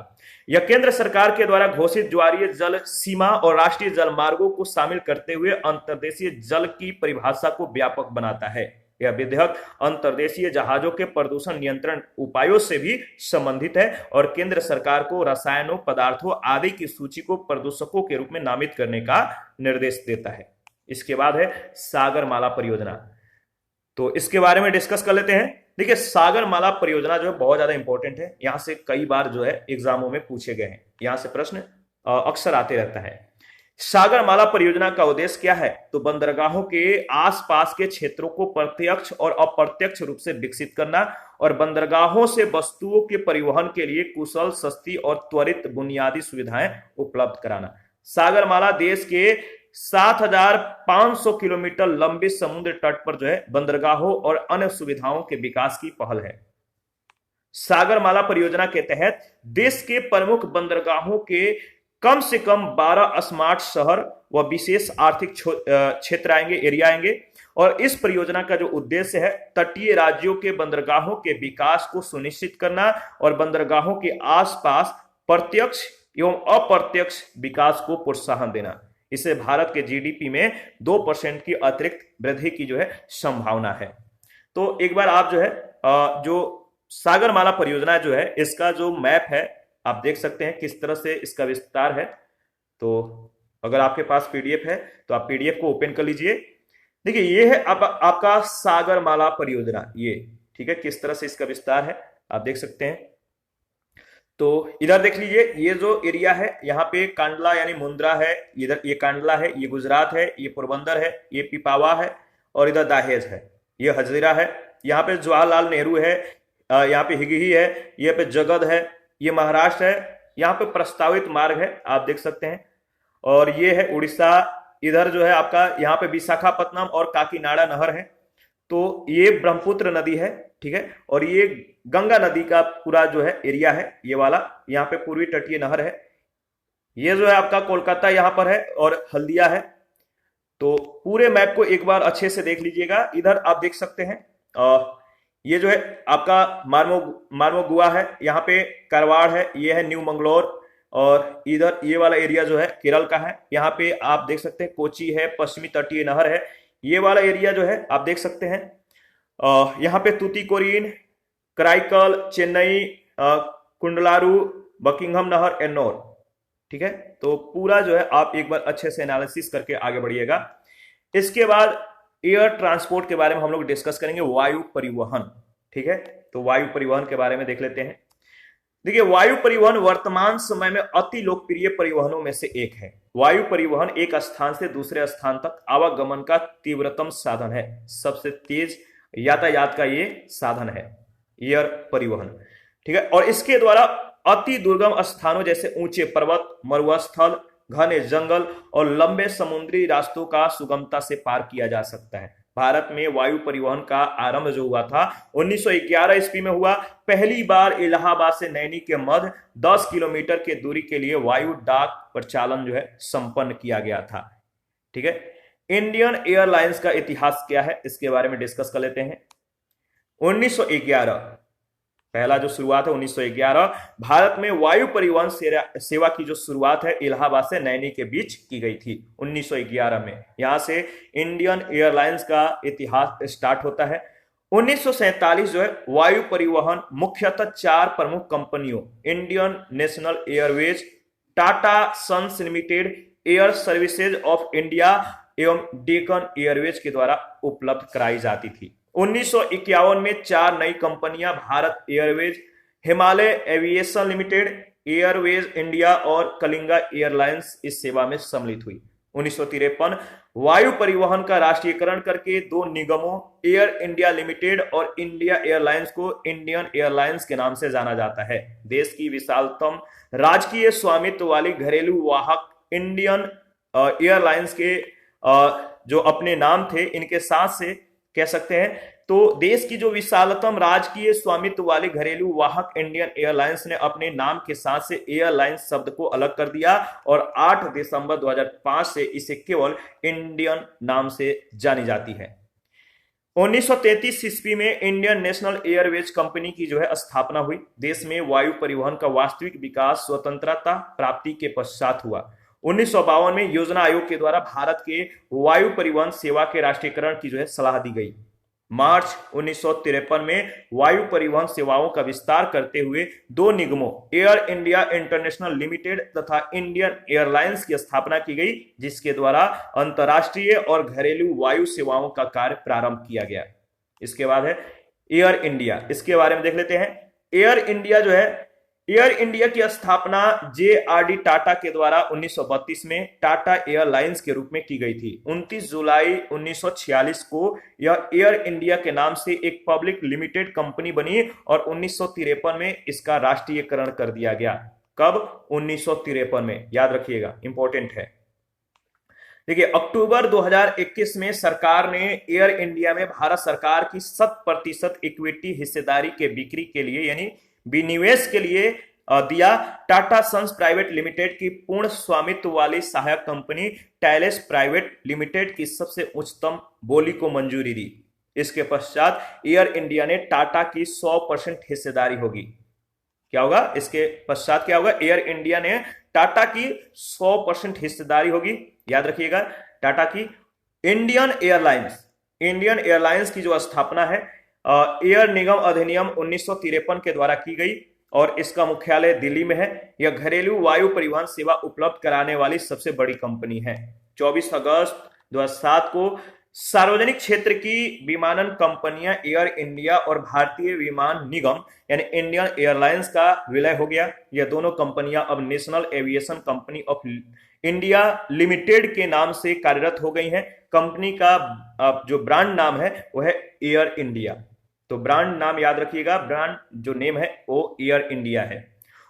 यह केंद्र सरकार के द्वारा घोषित ज्वारीय जल सीमा और राष्ट्रीय जल मार्गों को शामिल करते हुए अंतर्देशीय जल की परिभाषा को व्यापक बनाता है। यह विधेयक अंतर्देशीय जहाजों के प्रदूषण नियंत्रण उपायों से भी संबंधित है और केंद्र सरकार को रसायनों, पदार्थों आदि की सूची को प्रदूषकों के रूप में नामित करने का निर्देश देता है। इसके बाद है सागरमाला परियोजना, तो इसके बारे में डिस्कस कर लेते हैं। देखिए सागरमाला परियोजना जो है बहुत ज्यादा इंपॉर्टेंट है। यहां से कई बार जो है एग्जामों में पूछे गए हैं, यहां से प्रश्न अक्सर आते रहता है। सागरमाला परियोजना का उद्देश्य क्या है? तो बंदरगाहों के आसपास के क्षेत्रों को प्रत्यक्ष और अप्रत्यक्ष रूप से विकसित करना और बंदरगाहों से वस्तुओं के परिवहन के लिए कुशल, सस्ती और त्वरित बुनियादी सुविधाएं उपलब्ध कराना। सागरमाला देश के 7,500 किलोमीटर लंबे समुद्र तट पर जो है बंदरगाहों और अन्य सुविधाओं के विकास की पहल है। सागरमाला परियोजना के तहत देश के प्रमुख बंदरगाहों के कम से कम 12 स्मार्ट शहर व विशेष आर्थिक क्षेत्र आएंगे, एरिया आएंगे और इस परियोजना का जो उद्देश्य है तटीय राज्यों के बंदरगाहों के विकास को सुनिश्चित करना और बंदरगाहों के आसपास प्रत्यक्ष एवं अप्रत्यक्ष विकास को प्रोत्साहन देना। इससे भारत के जीडीपी में 2% की अतिरिक्त वृद्धि की जो है संभावना है। तो एक बार आप जो है जो सागरमाला परियोजना जो है इसका जो मैप है आप देख सकते हैं किस तरह से इसका विस्तार है। तो अगर आपके पास पीडीएफ है तो आप पीडीएफ को ओपन कर लीजिए। देखिए ये है आपका सागरमाला परियोजना, ये ठीक है, किस तरह से इसका विस्तार है आप देख सकते हैं। तो इधर देख लीजिए, ये जो एरिया है यहाँ पे कांडला यानी मुंद्रा है, इधर ये कांडला है, ये गुजरात है, ये पोरबंदर है, ये पिपावा है और इधर दाहेज है, ये हजीरा है। यहाँ पे जवाहरलाल नेहरू है, यहाँ पे हिगही है, यहाँ पे जगद है, ये महाराष्ट्र है, यहाँ पे प्रस्तावित मार्ग है आप देख सकते हैं। और ये है उड़ीसा, इधर जो है आपका यहाँ पे विशाखापत्तनम और काकीनाडा नहर है। तो ये ब्रह्मपुत्र नदी है, ठीक है, और ये गंगा नदी का पूरा जो है एरिया है ये वाला, यहाँ पे पूर्वी तटीय नहर है। ये जो है आपका कोलकाता यहाँ पर है और हल्दिया है। तो पूरे मैप को एक बार अच्छे से देख लीजिएगा। इधर आप देख सकते हैं ये जो है आपका मार्मोगुआ है, यहाँ पे कारवाड़ है, ये है न्यू मंगलोर और इधर ये वाला एरिया जो है केरल का है। यहाँ पे आप देख सकते हैं कोची है, पश्चिमी तटीय नहर है, ये वाला एरिया जो है आप देख सकते हैं। यहाँ पे तूतीकोरिन, कराईकल, चेन्नई, कुंडलारू, बकिंघम नहर, एन्नौर। ठीक है, तो पूरा जो है आप एक बार अच्छे से एनालिसिस करके आगे बढ़िएगा। इसके बाद एयर ट्रांसपोर्ट के बारे में हम लोग डिस्कस करेंगे, वायु परिवहन। ठीक है, तो वायु परिवहन के बारे में देख लेते हैं। देखिए, वायु परिवहन वर्तमान समय में अति लोकप्रिय परिवहनों में से एक है। वायु परिवहन एक स्थान से दूसरे स्थान तक आवागमन का तीव्रतम साधन है। सबसे तेज यातायात का ये साधन है एयर परिवहन। ठीक है, और इसके द्वारा अति दुर्गम स्थानों जैसे ऊंचे पर्वत, मरुस्थल, घने जंगल और लंबे समुद्री रास्तों का सुगमता से पार किया जा सकता है। भारत में वायु परिवहन का आरंभ जो हुआ था 1911 ईस्वी में हुआ। पहली बार इलाहाबाद से नैनी के मध्य 10 किलोमीटर की दूरी के लिए वायु डाक प्रचालन जो है संपन्न किया गया था। ठीक है, इंडियन एयरलाइंस का इतिहास क्या है इसके बारे में डिस्कस कर लेते हैं। 1911 पहला जो शुरुआत है 1911, भारत में वायु परिवहन सेवा की जो शुरुआत है इलाहाबाद से नैनी के बीच की गई थी 1911 में। यहां से इंडियन एयरलाइंस का इतिहास स्टार्ट होता है। 1947 जो है वायु परिवहन मुख्यतः 4 प्रमुख कंपनियों Indian national airways, Tata sons limited, air services of India एवं डेक्कन एयरवेज के द्वारा उपलब्ध कराई जाती थी। 1951 में 4 नई कंपनियां Bharat Airways, Himalaya aviation limited, Airways India और कलिंगा एयरलाइंस इस सेवा में सम्मिलित हुई। 1953 वायु परिवहन का राष्ट्रीयकरण करके 2 निगमों एयर इंडिया लिमिटेड और इंडिया एयरलाइंस को इंडियन एयरलाइंस के नाम से जाना जाता है। देश की विशालतम राजकीय स्वामित्व वाली घरेलू वाहक इंडियन एयरलाइंस के जो अपने नाम थे इनके साथ से कह सकते हैं। तो देश की जो विशालतम राजकीय स्वामित्व वाली घरेलू वाहक इंडियन एयरलाइंस ने अपने नाम के साथ से एयरलाइंस शब्द को अलग कर दिया और 8 दिसंबर 2005 से इसे केवल इंडियन नाम से जानी जाती है। 1933 ईस्वी में इंडियन नेशनल एयरवेज कंपनी की जो है स्थापना हुई। देश में वायु परिवहन का वास्तविक विकास स्वतंत्रता प्राप्ति के पश्चात हुआ। 1952 में योजना आयोग के द्वारा भारत के वायु परिवहन सेवा के राष्ट्रीयकरण की जो है सलाह दी गई। मार्च 1953 में वायु परिवहन सेवाओं का विस्तार करते हुए 2 निगमों एयर इंडिया इंटरनेशनल लिमिटेड तथा इंडियन एयरलाइंस की स्थापना की गई, जिसके द्वारा अंतर्राष्ट्रीय और घरेलू वायु सेवाओं का कार्य प्रारंभ किया गया। इसके बाद है एयर इंडिया, इसके बारे में देख लेते हैं। एयर इंडिया जो है, एयर इंडिया की स्थापना JRD टाटा के द्वारा 1932 में टाटा एयरलाइंस के रूप में की गई थी। 29 जुलाई 1946 को यह एयर इंडिया के नाम से एक पब्लिक लिमिटेड कंपनी बनी और 1953 में इसका राष्ट्रीयकरण कर दिया गया। कब? 1953 में, याद रखिएगा, इंपॉर्टेंट है। देखिए, अक्टूबर 2021 में सरकार ने एयर इंडिया में भारत सरकार की 100% इक्विटी हिस्सेदारी के बिक्री के लिए यानी विनिवेश के लिए दिया। टाटा सन्स प्राइवेट लिमिटेड की पूर्ण स्वामित्व वाली सहायक कंपनी टैलेस प्राइवेट लिमिटेड की सबसे उच्चतम बोली को मंजूरी दी। इसके पश्चात एयर इंडिया ने टाटा की 100% हिस्सेदारी होगी। क्या होगा इसके पश्चात? क्या होगा? एयर इंडिया ने टाटा की 100% हिस्सेदारी होगी। याद रखिएगा, टाटा की। इंडियन एयरलाइंस की जो स्थापना है एयर निगम अधिनियम 1953 के द्वारा की गई और इसका मुख्यालय दिल्ली में है। यह घरेलू वायु परिवहन सेवा उपलब्ध कराने वाली सबसे बड़ी कंपनी है। 24 अगस्त 2007 को सार्वजनिक क्षेत्र की विमानन कंपनियां एयर इंडिया और भारतीय विमान निगम यानी इंडियन एयरलाइंस का विलय हो गया। यह दोनों कंपनियां अब national aviation company of India limited के नाम से कार्यरत हो गई हैं। कंपनी का जो ब्रांड नाम है वो है एयर इंडिया। तो ब्रांड नाम याद रखिएगा, ब्रांड जो नेम है वो एयर इंडिया है।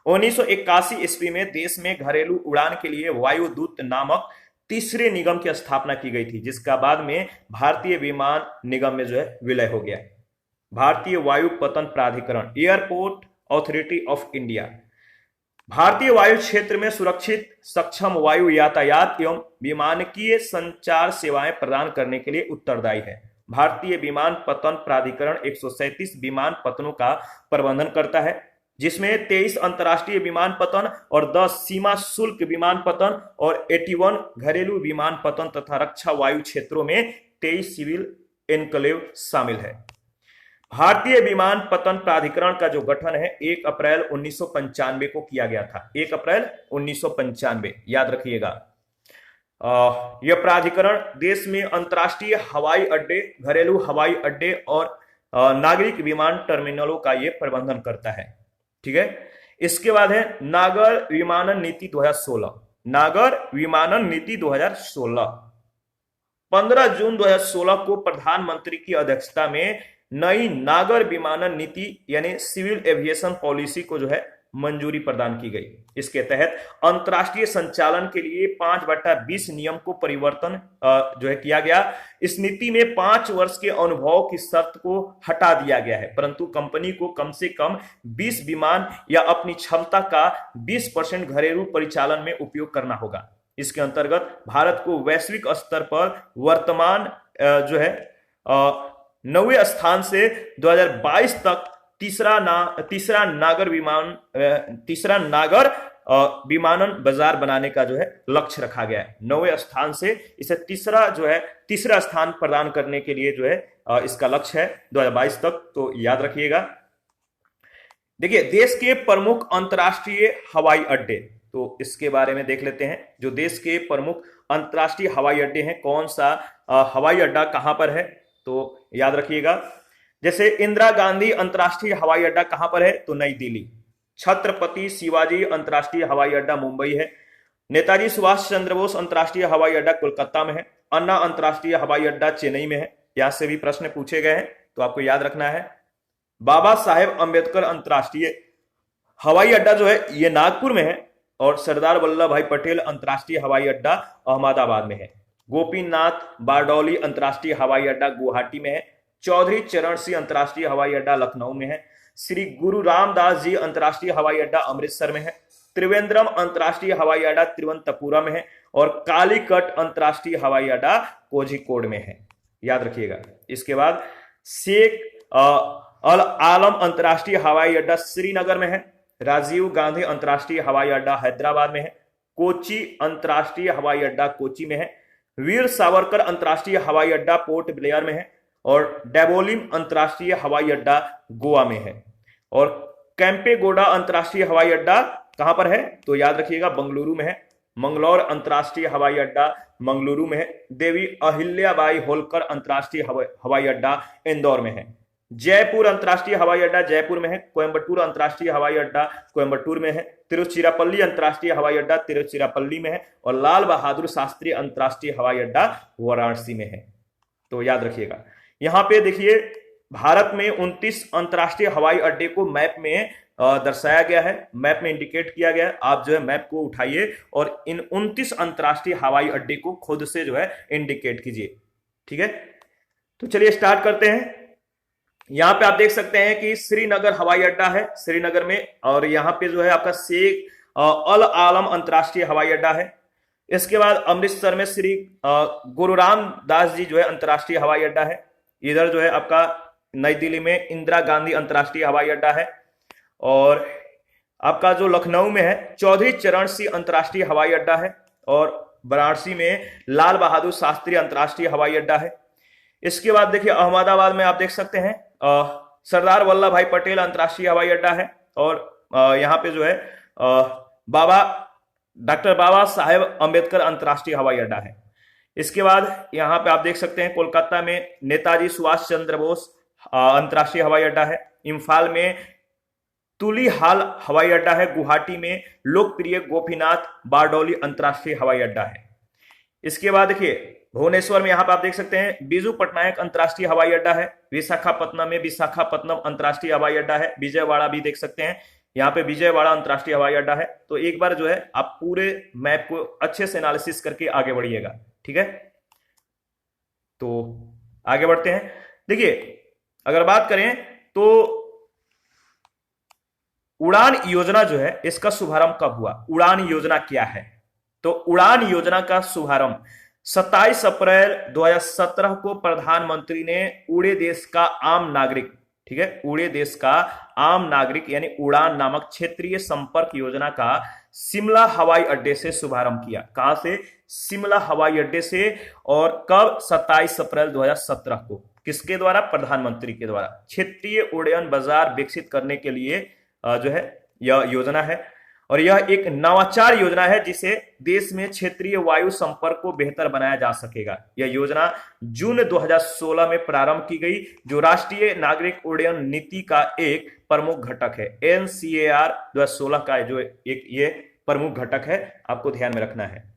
1981 ईस्वी में देश में घरेलू उड़ान के लिए वायुदूत नामक तीसरे निगम की स्थापना की गई थी, जिसका बाद में भारतीय विमान निगम में जो है विलय हो गया। भारतीय वायुपतन प्राधिकरण, एयरपोर्ट अथॉरिटी ऑफ इंडिया, भारतीय वायु क्षेत्र में सुरक्षित सक्षम वायु यातायात एवं विमानकीय संचार सेवाएं प्रदान करने के लिए उत्तरदायी है। भारतीय विमानपत्तन प्राधिकरण 137 विमानपत्तनों का प्रबंधन करता है, जिसमें 23 अंतर्राष्ट्रीय विमानपत्तन और 10 सीमा शुल्क विमानपत्तन और 81 घरेलू विमानपत्तन तथा रक्षा वायु क्षेत्रों में 23 सिविल एनक्लेव शामिल है। भारतीय विमान पतन प्राधिकरण का जो गठन है 1 अप्रैल 1995 को किया गया था। 1 अप्रैल 1995, याद रखिएगा। यह प्राधिकरण देश में अंतर्राष्ट्रीय हवाई अड्डे, घरेलू हवाई अड्डे और नागरिक विमान टर्मिनलों का यह प्रबंधन करता है। ठीक है, इसके बाद है नागर विमानन नीति 2016। नागर विमानन नीति 2016 15 जून 2016 को प्रधानमंत्री की अध्यक्षता में नई नागर विमानन नीति यानी सिविल एविएशन पॉलिसी को जो है मंजूरी प्रदान की गई। इसके तहत अंतर्राष्ट्रीय संचालन के लिए 5/20 नियम को परिवर्तन जो है किया गया। इस नीति में 5 वर्ष के अनुभव की शर्त को हटा दिया गया है, परंतु कंपनी को कम से कम 20 विमान या अपनी क्षमता का 20% घरेलू परिचालन में उपयोग करना होगा। इसके अंतर्गत भारत को वैश्विक स्तर पर वर्तमान जो है 9वें स्थान से 2022 तक तीसरा नागर विमानन बाजार बनाने का जो है लक्ष्य रखा गया है। 9वें स्थान से इसे तीसरा स्थान प्रदान करने के लिए जो है इसका लक्ष्य है 2022 तक, तो याद रखिएगा। देखिए, देश के प्रमुख अंतर्राष्ट्रीय हवाई अड्डे, तो इसके बारे में देख लेते हैं। जो देश के प्रमुख अंतर्राष्ट्रीय हवाई अड्डे हैं, कौन सा हवाई अड्डा कहां पर है, तो याद रखिएगा। जैसे इंदिरा गांधी अंतर्राष्ट्रीय हवाई अड्डा कहां पर है, तो नई दिल्ली। छत्रपति शिवाजी अंतर्राष्ट्रीय हवाई अड्डा मुंबई है। नेताजी सुभाष चंद्र बोस अंतर्राष्ट्रीय हवाई अड्डा कोलकाता में है। अन्ना अंतर्राष्ट्रीय हवाई अड्डा चेन्नई में है। यहां से भी प्रश्न पूछे गए हैं, तो आपको याद रखना है। बाबा साहेब अंबेडकर अंतर्राष्ट्रीय हवाई अड्डा जो है ये नागपुर में है। और सरदार वल्लभ भाई पटेल अंतर्राष्ट्रीय हवाई अड्डा अहमदाबाद में है। गोपीनाथ बारडोली अंतर्राष्ट्रीय हवाई अड्डा गुवाहाटी में है। चौधरी चरण सिंह अंतर्राष्ट्रीय हवाई अड्डा लखनऊ में है। श्री गुरु रामदास जी अंतर्राष्ट्रीय हवाई अड्डा अमृतसर में है। त्रिवेंद्रम अंतर्राष्ट्रीय हवाई अड्डा तिरुवनंतपुरम में है। और कालीकट अंतर्राष्ट्रीय हवाई अड्डा कोझिकोड में है, याद रखिएगा। इसके बाद शेख अल आलम अंतर्राष्ट्रीय हवाई अड्डा श्रीनगर में है। राजीव गांधी अंतर्राष्ट्रीय हवाई अड्डा हैदराबाद में है। कोची अंतर्राष्ट्रीय हवाई अड्डा कोची में है। वीर सावरकर अंतर्राष्ट्रीय हवाई अड्डा पोर्ट ब्लेयर में है। और डेबोलिम अंतर्राष्ट्रीय हवाई अड्डा गोवा में है। और कैंपेगोडा अंतर्राष्ट्रीय हवाई अड्डा कहां पर है, तो याद रखिएगा बंगलुरु में है। मंगलौर अंतर्राष्ट्रीय हवाई अड्डा मंगलुरु में है। देवी अहिल्याबाई होलकर अंतर्राष्ट्रीय हवाई अड्डा इंदौर में है। जयपुर अंतर्राष्ट्रीय हवाई अड्डा जयपुर में है। कोयंबटूर अंतर्राष्ट्रीय हवाई अड्डा कोयंबटूर में है। तिरुचिरापल्ली अंतर्राष्ट्रीय हवाई अड्डा तिरुचिरापल्ली में है। और लाल बहादुर शास्त्री अंतर्राष्ट्रीय हवाई अड्डा वाराणसी में है, तो याद रखिएगा। यहां पे देखिए, भारत में 29 अंतर्राष्ट्रीय हवाई अड्डे को मैप में दर्शाया गया है, मैप में इंडिकेट किया गया है। आप जो है मैप को उठाइए और इन 29 अंतर्राष्ट्रीय हवाई अड्डे को खुद से जो है इंडिकेट कीजिए। ठीक है, तो चलिए स्टार्ट करते हैं। यहां पे आप देख सकते हैं कि श्रीनगर हवाई अड्डा है श्रीनगर में। और यहां पे जो है आपका शेख अल आलम अंतर्राष्ट्रीय हवाई अड्डा है। इसके बाद अमृतसर में श्री गुरु रामदास जी जो है अंतर्राष्ट्रीय हवाई अड्डा है। इधर जो है आपका नई दिल्ली में इंदिरा गांधी अंतर्राष्ट्रीय हवाई अड्डा है। और आपका जो लखनऊ में है चौधरी चरण सिंह अंतर्राष्ट्रीय हवाई अड्डा है। और वाराणसी में लाल बहादुर शास्त्री अंतर्राष्ट्रीय हवाई अड्डा है। इसके बाद देखिए अहमदाबाद में आप देख सकते हैं सरदार वल्लभ भाई पटेल अंतर्राष्ट्रीय हवाई अड्डा है। और यहाँ पे जो है डॉक्टर बाबा साहेब अंबेडकर अंतर्राष्ट्रीय हवाई अड्डा है। इसके बाद यहाँ पे आप देख सकते हैं कोलकाता में नेताजी सुभाष चंद्र बोस अंतर्राष्ट्रीय हवाई अड्डा है। इम्फाल में तुलिहाल हवाई अड्डा है। गुवाहाटी में लोकप्रिय गोपीनाथ बारडोली अंतर्राष्ट्रीय हवाई अड्डा है। इसके बाद देखिए भुवनेश्वर में यहाँ पे आप देख सकते हैं बिजू पटनायक अंतर्राष्ट्रीय हवाई अड्डा है। विशाखापत्तनम में विशाखापत्तनम अंतर्राष्ट्रीय हवाई अड्डा है। विजयवाड़ा भी देख सकते हैं, यहाँ पे विजयवाड़ा अंतर्राष्ट्रीय हवाई अड्डा है। तो एक बार जो है आप पूरे मैप को अच्छे से एनालिसिस करके आगे बढ़िएगा, ठीक है। तो आगे बढ़ते हैं। देखिए अगर बात करें तो उड़ान योजना जो है इसका शुभारंभ कब हुआ, उड़ान योजना क्या है, तो उड़ान योजना का शुभारंभ 27 अप्रैल 2017 को प्रधानमंत्री ने उड़े देश का आम नागरिक, ठीक है, उड़े देश का आम नागरिक यानी उड़ान नामक क्षेत्रीय संपर्क योजना का शिमला हवाई अड्डे से शुभारंभ किया। कहां से? शिमला हवाई अड्डे से। और कब? 27 अप्रैल 2017 को। किसके द्वारा? प्रधानमंत्री के द्वारा। क्षेत्रीय उड्डयन बाजार विकसित करने के लिए जो है यह योजना है, और यह एक नवाचार योजना है जिसे देश में क्षेत्रीय वायु संपर्क को बेहतर बनाया जा सकेगा। यह योजना जून 2016 में प्रारंभ की गई, जो राष्ट्रीय नागरिक उड्डयन नीति का एक प्रमुख घटक है। NCAR 2016 का जो एक ये प्रमुख घटक है, आपको ध्यान में रखना है।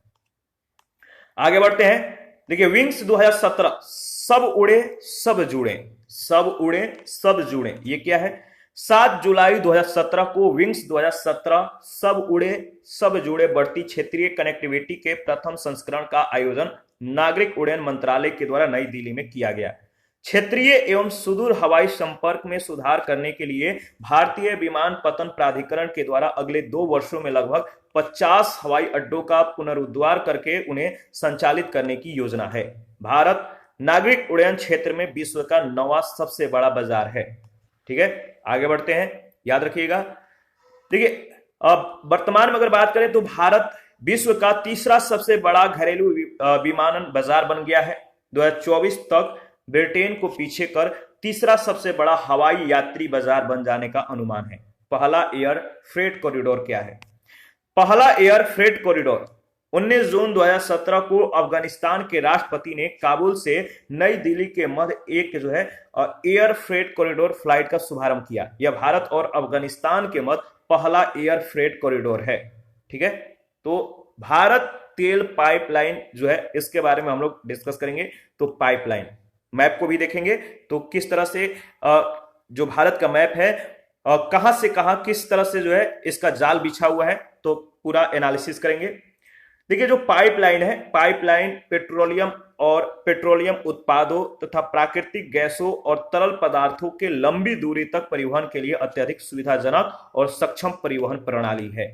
आगे बढ़ते हैं। देखिए, विंग्स 2017, सब उड़े सब जुड़े। सब उड़े सब जुड़े, ये क्या है? 7 जुलाई 2017 को विंग्स 2017 सब उड़े सब जुड़े बढ़ती क्षेत्रीय कनेक्टिविटी के प्रथम संस्करण का आयोजन नागरिक उड्डयन मंत्रालय के द्वारा नई दिल्ली में किया गया। क्षेत्रीय एवं सुदूर हवाई संपर्क में सुधार करने के लिए भारतीय विमानपत्तन प्राधिकरण के द्वारा अगले 2 वर्षों में लगभग 50 हवाई अड्डों का पुनरुद्धार करके उन्हें संचालित करने की योजना है। भारत नागरिक उड्डयन क्षेत्र में विश्व का 9वां सबसे बड़ा बाजार है। ठीक है, आगे बढ़ते हैं, याद रखिएगा। देखिए, अब वर्तमान में अगर बात करें तो भारत विश्व का तीसरा सबसे बड़ा घरेलू विमानन बाजार बन गया है। 2024 तक ब्रिटेन को पीछे कर तीसरा सबसे बड़ा हवाई यात्री बाजार बन जाने का अनुमान है। पहला एयर फ्रेट कॉरिडोर क्या है? पहला एयर फ्रेट कॉरिडोर 19 जून 2017 को अफगानिस्तान के राष्ट्रपति ने काबुल से नई दिल्ली के मध्य एक जो है एयर फ्रेट कॉरिडोर फ्लाइट का शुभारंभ किया। यह भारत और अफगानिस्तान के मध्य पहला एयर फ्रेट कॉरिडोर है। ठीक है, तो भारत तेल पाइपलाइन जो है, इसके बारे में हम लोग डिस्कस करेंगे। तो पाइपलाइन मैप को भी देखेंगे, तो किस तरह से जो भारत का मैप है कहां से कहां किस तरह से जो है इसका जाल बिछा हुआ है, तो पूरा एनालिसिस करेंगे। देखिए, जो पाइपलाइन है, पाइपलाइन पेट्रोलियम उत्पादों तथा प्राकृतिक गैसों और तरल पदार्थों के लंबी दूरी तक परिवहन के लिए अत्यधिक सुविधाजनक और सक्षम परिवहन प्रणाली है।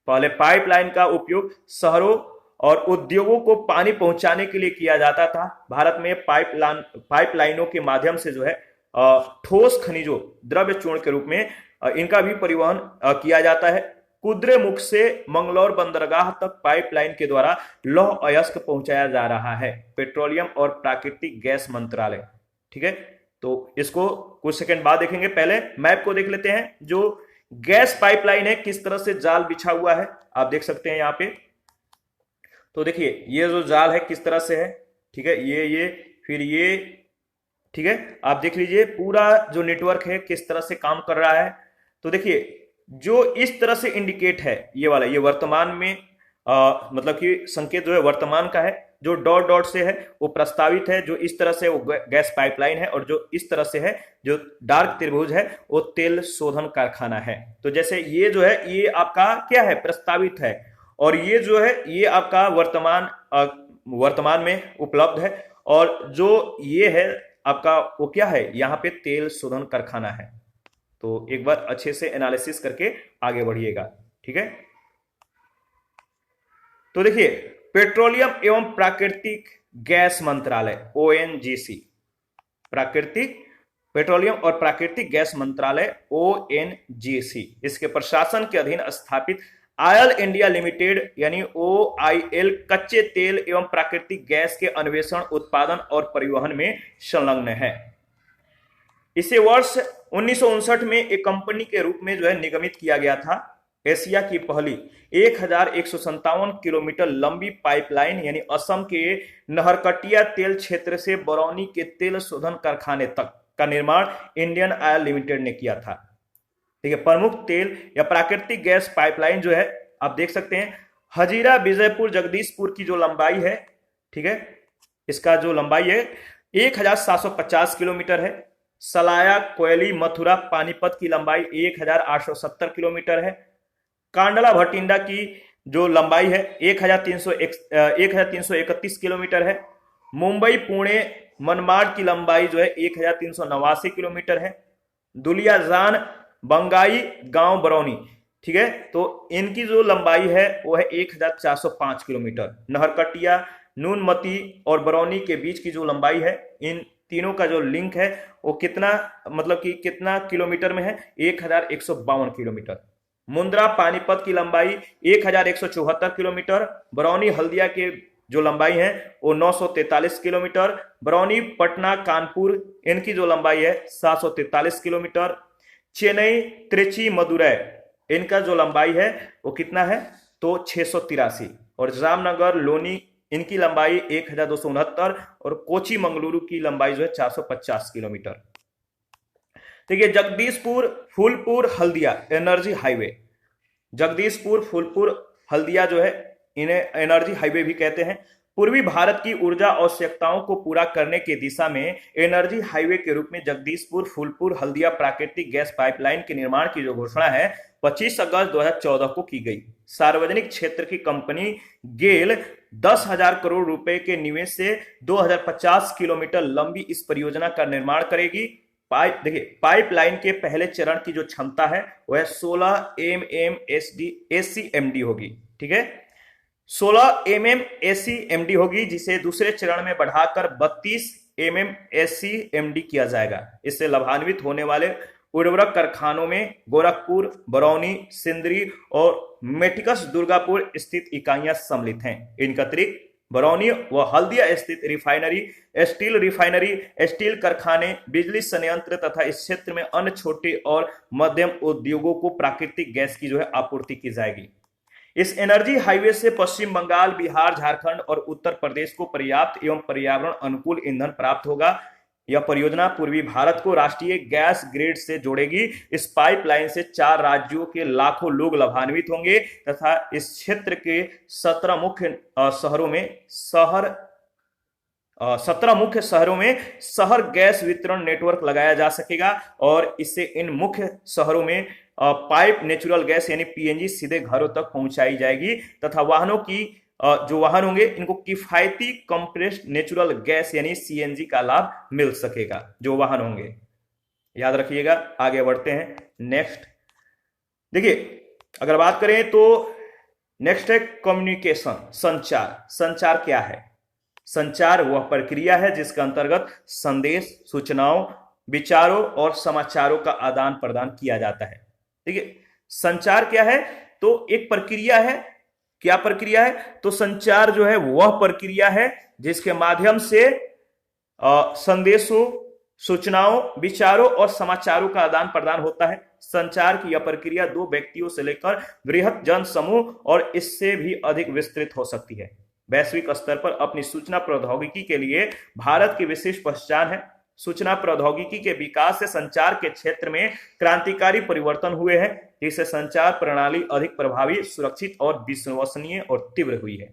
पहले पाइपलाइन का उपयोग शहरों और उद्योगों को पानी पहुंचाने के लिए किया जाता था। भारत में पाइपलाइनों के माध्यम से जो है ठोस खनिजों, द्रव्य चूर्ण के रूप में इनका भी परिवहन किया जाता है। कुद्रेमुख से मंगलौर बंदरगाह तक पाइपलाइन के द्वारा लौह अयस्क पहुंचाया जा रहा है। पेट्रोलियम और प्राकृतिक गैस मंत्रालय। ठीक है, तो इसको कुछ सेकंड बाद देखेंगे। पहले मैप को देख लेते हैं। जो गैस पाइपलाइन है, किस तरह से जाल बिछा हुआ है, आप देख सकते हैं यहाँ पे। तो देखिए, ये जो जाल है किस तरह से है। ठीक है, ये फिर ये। ठीक है, आप देख लीजिए पूरा जो नेटवर्क है किस तरह से काम कर रहा है। तो देखिए, जो इस तरह से इंडिकेट है, ये वाला, ये वर्तमान में मतलब कि संकेत जो है वर्तमान का है। जो डॉट डॉट से है वो प्रस्तावित है, जो इस तरह से वो गैस पाइपलाइन है, और जो इस तरह से है जो डार्क त्रिभुज है वो तेल शोधन कारखाना है। तो जैसे ये जो है ये आपका क्या है, प्रस्तावित है, और ये जो है ये आपका वर्तमान में उपलब्ध है, और जो ये है आपका वो क्या है, यहाँ पे तेल शोधन कारखाना है। तो एक बार अच्छे से एनालिसिस करके आगे बढ़िएगा। ठीक है, तो देखिए, पेट्रोलियम एवं प्राकृतिक गैस मंत्रालय ONGC, पेट्रोलियम और प्राकृतिक गैस मंत्रालय ONGC, इसके प्रशासन के अधीन स्थापित ऑयल इंडिया लिमिटेड यानी OIL कच्चे तेल एवं प्राकृतिक गैस के अन्वेषण, उत्पादन और परिवहन में संलग्न है। इसे वर्ष 1959 में एक कंपनी के रूप में जो है निगमित किया गया था। एशिया की पहली 1157 किलोमीटर लंबी पाइपलाइन यानी असम के नहरकटिया तेल क्षेत्र से बरौनी के तेल शोधन कारखाने तक का निर्माण इंडियन ऑयल लिमिटेड ने किया था। ठीक है, प्रमुख तेल या प्राकृतिक गैस पाइपलाइन जो है आप देख सकते हैं, हजीरा विजयपुर जगदीशपुर की जो लंबाई है, ठीक है, इसका जो लंबाई है 1750 किलोमीटर है। सलाया कोयली मथुरा पानीपत की लंबाई 1870 किलोमीटर है। कांडला भटिंडा की जो लंबाई है 1331 किलोमीटर है। मुंबई पुणे मनमाड की लंबाई जो है 1389 किलोमीटर है। दुलियाजान बंगाई गांव बरौनी, ठीक है, तो इनकी जो लंबाई है वो है 1405 किलोमीटर। नहरकटिया, नूनमती और बरौनी के बीच की जो लंबाई है, इन तीनों का जो लिंक है वो कितना, मतलब कि कितना किलोमीटर में है, 1152 किलोमीटर। मुंद्रा पानीपत की लंबाई 1174 किलोमीटर, बरौनी हल्दिया के जो लंबाई है वो 943 किलोमीटर, बरौनी पटना कानपुर इनकी जो लंबाई है 743 किलोमीटर, चेन्नई त्रिची मदुरै इनका जो लंबाई है वो कितना है तो 683, और जामनगर लोनी इनकी लंबाई 1269, और कोची मंगलुरु की लंबाई जो है 450 किलोमीटर। देखिए जगदीशपुर फूलपुर हल्दिया एनर्जी हाईवे, जगदीशपुर फूलपुर हल्दिया जो है इन्हें एनर्जी हाईवे भी कहते हैं। पूर्वी भारत की ऊर्जा आवश्यकताओं को पूरा करने की दिशा में एनर्जी हाईवे के रूप में जगदीशपुर फूलपुर हल्दिया प्राकृतिक गैस पाइपलाइन के निर्माण की जो घोषणा है 25 अगस्त 2014 को की गई। सार्वजनिक क्षेत्र की कंपनी गेल 10,000 करोड़ रुपए के निवेश से 2050 किलोमीटर लंबी इस परियोजना का निर्माण करेगी। पाइपलाइन के पहले चरण की जो क्षमता है वह 16 MMSD होगी। ठीक है, 16 MMSCMD होगी, जिसे दूसरे चरण में बढ़ाकर 32 MMSCMD किया जाएगा। इससे लाभान्वित होने वाले उर्वरक कारखानों में गोरखपुर, बरौनी, सिंदरी और मेटिकस दुर्गापुर स्थित इकाइयां सम्मिलित हैं। इनका अतिरिक्त बरौनी व हल्दिया स्थित रिफाइनरी, स्टील कारखाने, बिजली संयंत्र तथा इस क्षेत्र में अन्य छोटे और मध्यम उद्योगों को प्राकृतिक गैस की जो है आपूर्ति की जाएगी। इस एनर्जी हाईवे से पश्चिम बंगाल, बिहार, झारखंड और उत्तर प्रदेश को पर्याप्त एवं पर्यावरण अनुकूल ईंधन प्राप्त होगा। यह परियोजना पूर्वी भारत को राष्ट्रीय गैस ग्रिड से जोड़ेगी। इस पाइपलाइन से 4 राज्यों के लाखों लोग लाभान्वित होंगे तथा इस क्षेत्र के 17 मुख्य शहरों में शहर गैस वितरण नेटवर्क लगाया जा सकेगा, और इससे इन मुख्य शहरों में पाइप नेचुरल गैस यानी पीएनजी सीधे घरों तक पहुंचाई जाएगी तथा वाहनों की जो वाहन होंगे इनको किफायती कंप्रेस्ड नेचुरल गैस यानी सीएनजी का लाभ मिल सकेगा जो वाहन होंगे। याद रखिएगा। आगे बढ़ते हैं नेक्स्ट। देखिए अगर बात करें तो नेक्स्ट है कम्युनिकेशन, संचार क्या है? संचार वह प्रक्रिया है जिसके अंतर्गत संदेश, सूचनाओं, विचारों और समाचारों का आदान प्रदान किया जाता है। ठीक है, संचार क्या है तो एक प्रक्रिया है। क्या प्रक्रिया है? तो संचार जो है वह प्रक्रिया है जिसके माध्यम से संदेशों, सूचनाओं, विचारों और समाचारों का आदान प्रदान होता है। संचार की यह प्रक्रिया 2 व्यक्तियों से लेकर बृहत जन समूह और इससे भी अधिक विस्तृत हो सकती है। वैश्विक स्तर पर अपनी सूचना प्रौद्योगिकी के लिए भारत की विशेष पहचान है। सूचना प्रौद्योगिकी के विकास से संचार के क्षेत्र में क्रांतिकारी परिवर्तन हुए हैं, जिससे संचार प्रणाली अधिक प्रभावी, सुरक्षित और विश्वसनीय और तीव्र हुई है।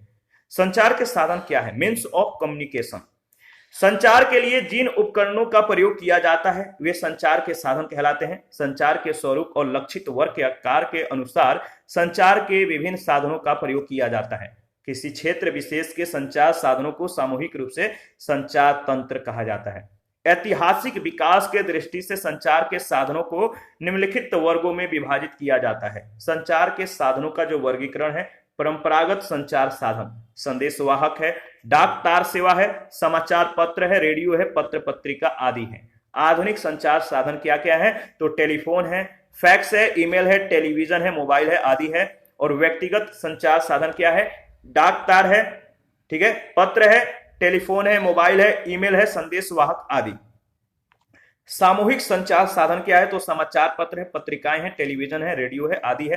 संचार के साधन क्या है? Means of communication. संचार के लिए जिन उपकरणों का प्रयोग किया जाता है वे संचार के साधन कहलाते हैं। संचार के स्वरूप और लक्षित वर्ग के आकार के अनुसार संचार के विभिन्न साधनों का प्रयोग किया जाता है। किसी क्षेत्र विशेष के संचार साधनों को सामूहिक रूप से संचार तंत्र कहा जाता है। ऐतिहासिक विकास के दृष्टि से संचार के साधनों को निम्नलिखित वर्गों में विभाजित किया जाता है। संचार के साधनों का जो वर्गीकरण है, परंपरागत संचार साधन संदेशवाहक है, डाक तार सेवा है, समाचार पत्र है, रेडियो है, पत्र पत्रिका आदि है। आधुनिक संचार साधन क्या क्या है? तो टेलीफोन है, फैक्स है, ईमेल है, टेलीविजन है, मोबाइल है आदि है। और व्यक्तिगत संचार साधन क्या है? डाक तार है, ठीक है, पत्र है, टेलीफोन है, मोबाइल है, ईमेल है, संदेशवाहक आदि। सामूहिक संचार साधन क्या है? तो समाचार पत्र है, पत्रिकाएं हैं, टेलीविजन है, रेडियो है आदि है।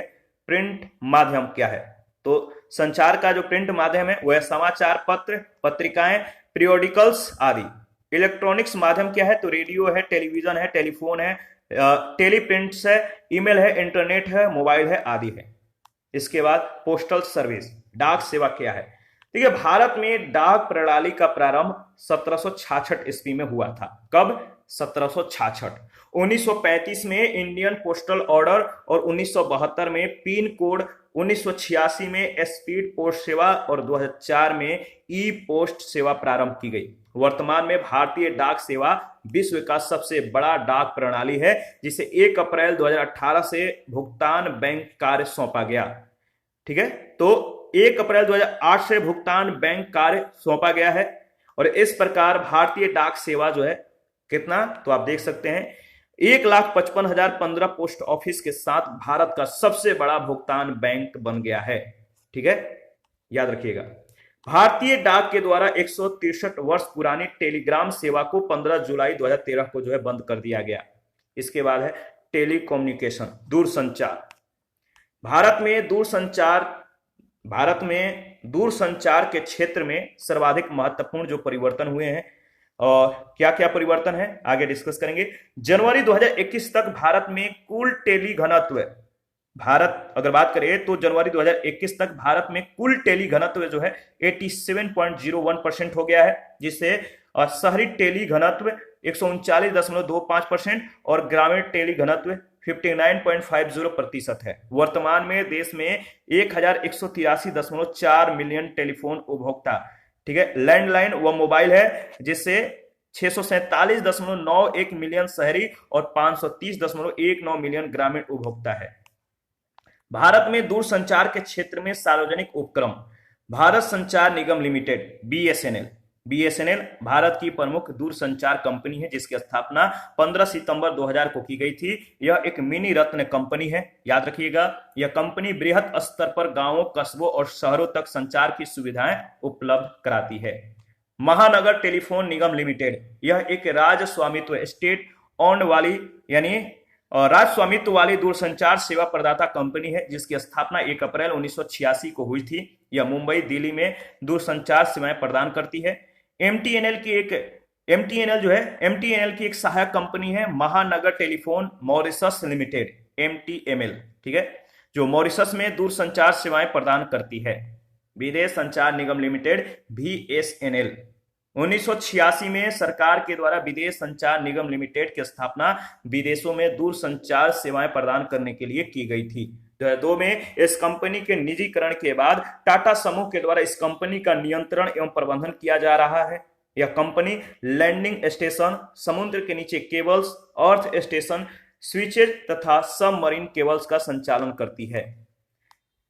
प्रिंट माध्यम क्या है? तो संचार का जो प्रिंट माध्यम है वह समाचार पत्र, पत्रिकाएं, पीरियोडिकल्स आदि। इलेक्ट्रॉनिक्स माध्यम क्या है? तो रेडियो है, टेलीविजन है, टेलीफोन है, टेलीप्रिंट्स है, ईमेल है, इंटरनेट है, मोबाइल है आदि है। इसके बाद पोस्टल सर्विस, डाक सेवा क्या है? देखिए भारत में डाक प्रणाली का प्रारंभ 1766 ईस्वी में हुआ था। कब? 1766। 1935 में इंडियन पोस्टल ऑर्डर और 1972 में पिन कोड, 1986 में स्पीड पोस्ट सेवा और 2004 में ई पोस्ट सेवा प्रारंभ की गई। वर्तमान में भारतीय डाक सेवा विश्व का सबसे बड़ा डाक प्रणाली है, जिसे 1 अप्रैल 2018 से भुगतान बैंक कार्य सौंपा गया। ठीक है, तो 1 अप्रैल 2008 से भुगतान बैंक कार्य सौंपा गया है। और इस प्रकार भारतीय डाक सेवा जो है कितना, तो आप देख सकते हैं 1,55,015 पोस्ट ऑफिस के साथ भारत का सबसे बड़ा भुगतान बैंक बन गया है। ठीक है, याद रखिएगा। भारतीय डाक के द्वारा 163 वर्ष पुरानी टेलीग्राम सेवा को 15 जुलाई 2013 को जो है बंद कर दिया गया। इसके बाद है टेलीकम्युनिकेशन, दूरसंचार। भारत में दूरसंचार के क्षेत्र में सर्वाधिक महत्वपूर्ण जो परिवर्तन हुए हैं और क्या क्या परिवर्तन है आगे डिस्कस करेंगे। जनवरी 2021 तक भारत में कुल टेली घनत्व, भारत अगर बात करें तो जनवरी 2021 तक भारत में कुल टेली घनत्व जो है 87.01% हो गया है, जिससे शहरी टेली घनत्व 139.25% और ग्रामीण टेली घनत्व 59.50% है। वर्तमान में देश में 1183.4 मिलियन टेलीफोन उपभोक्ता, ठीक है, लैंडलाइन व मोबाइल है, जिससे 647.91 मिलियन शहरी और 530.19 मिलियन ग्रामीण उपभोक्ता है। भारत में दूरसंचार के क्षेत्र में सार्वजनिक उपक्रम, भारत संचार निगम लिमिटेड बीएसएनएल भारत की प्रमुख दूरसंचार कंपनी है, जिसकी स्थापना 15 सितंबर 2000 को की गई थी। यह एक मिनी रत्न कंपनी है, याद रखिएगा। यह कंपनी बृहत स्तर पर गांवों, कस्बों और शहरों तक संचार की सुविधाएं उपलब्ध कराती है। महानगर टेलीफोन निगम लिमिटेड, यह एक राज्य स्वामित्व स्टेट ओन्ड वाली यानी राज्य स्वामित्व वाली दूरसंचार सेवा प्रदाता कंपनी है, जिसकी स्थापना 1 अप्रैल 1986 को हुई थी। यह मुंबई, दिल्ली में दूरसंचार सेवाएं प्रदान करती है। एमटीएनएल की एक सहायक कंपनी है महानगर टेलीफोन मॉरिशस लिमिटेड, एमटीएमएल, ठीक है, जो मॉरिशस में दूरसंचार सेवाएं प्रदान करती है। विदेश संचार निगम लिमिटेड बीएसएनएल, 1986 में सरकार के द्वारा विदेश संचार निगम लिमिटेड की स्थापना विदेशों में दूरसंचार सेवाएं प्रदान करने के लिए की गई थी। 2002 में इस कंपनी के निजीकरण के बाद टाटा समूह के द्वारा इस कंपनी का नियंत्रण एवं प्रबंधन किया जा रहा है। यह कंपनी लैंडिंग स्टेशन, समुद्र के नीचे केबल्स, अर्थ स्टेशन, स्विचेज तथा सबमरीन केबल्स का संचालन करती है।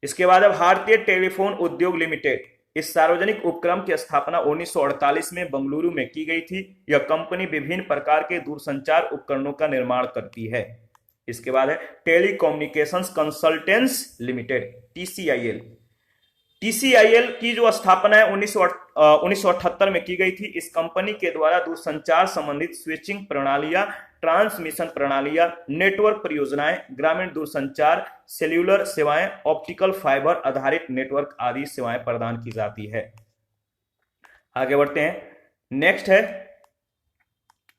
इसके बाद भारतीय टेलीफोन उद्योग लिमिटेड, इस सार्वजनिक उपक्रम की स्थापना 1948 में बेंगलुरु में की गई थी। यह कंपनी विभिन्न प्रकार के दूरसंचार उपकरणों का निर्माण करती है। इसके बाद है टेलीकम्युनिकेशंस कंसल्टेंट्स लिमिटेड, टीसीआईएल की जो स्थापना है 1978 में की गई थी। इस कंपनी के द्वारा दूरसंचार संबंधित स्विचिंग प्रणालियां, ट्रांसमिशन प्रणालियां, नेटवर्क परियोजनाएं, ग्रामीण दूरसंचार, सेल्यूलर सेवाएं, ऑप्टिकल फाइबर आधारित नेटवर्क आदि सेवाएं प्रदान की जाती है। आगे बढ़ते हैं। नेक्स्ट है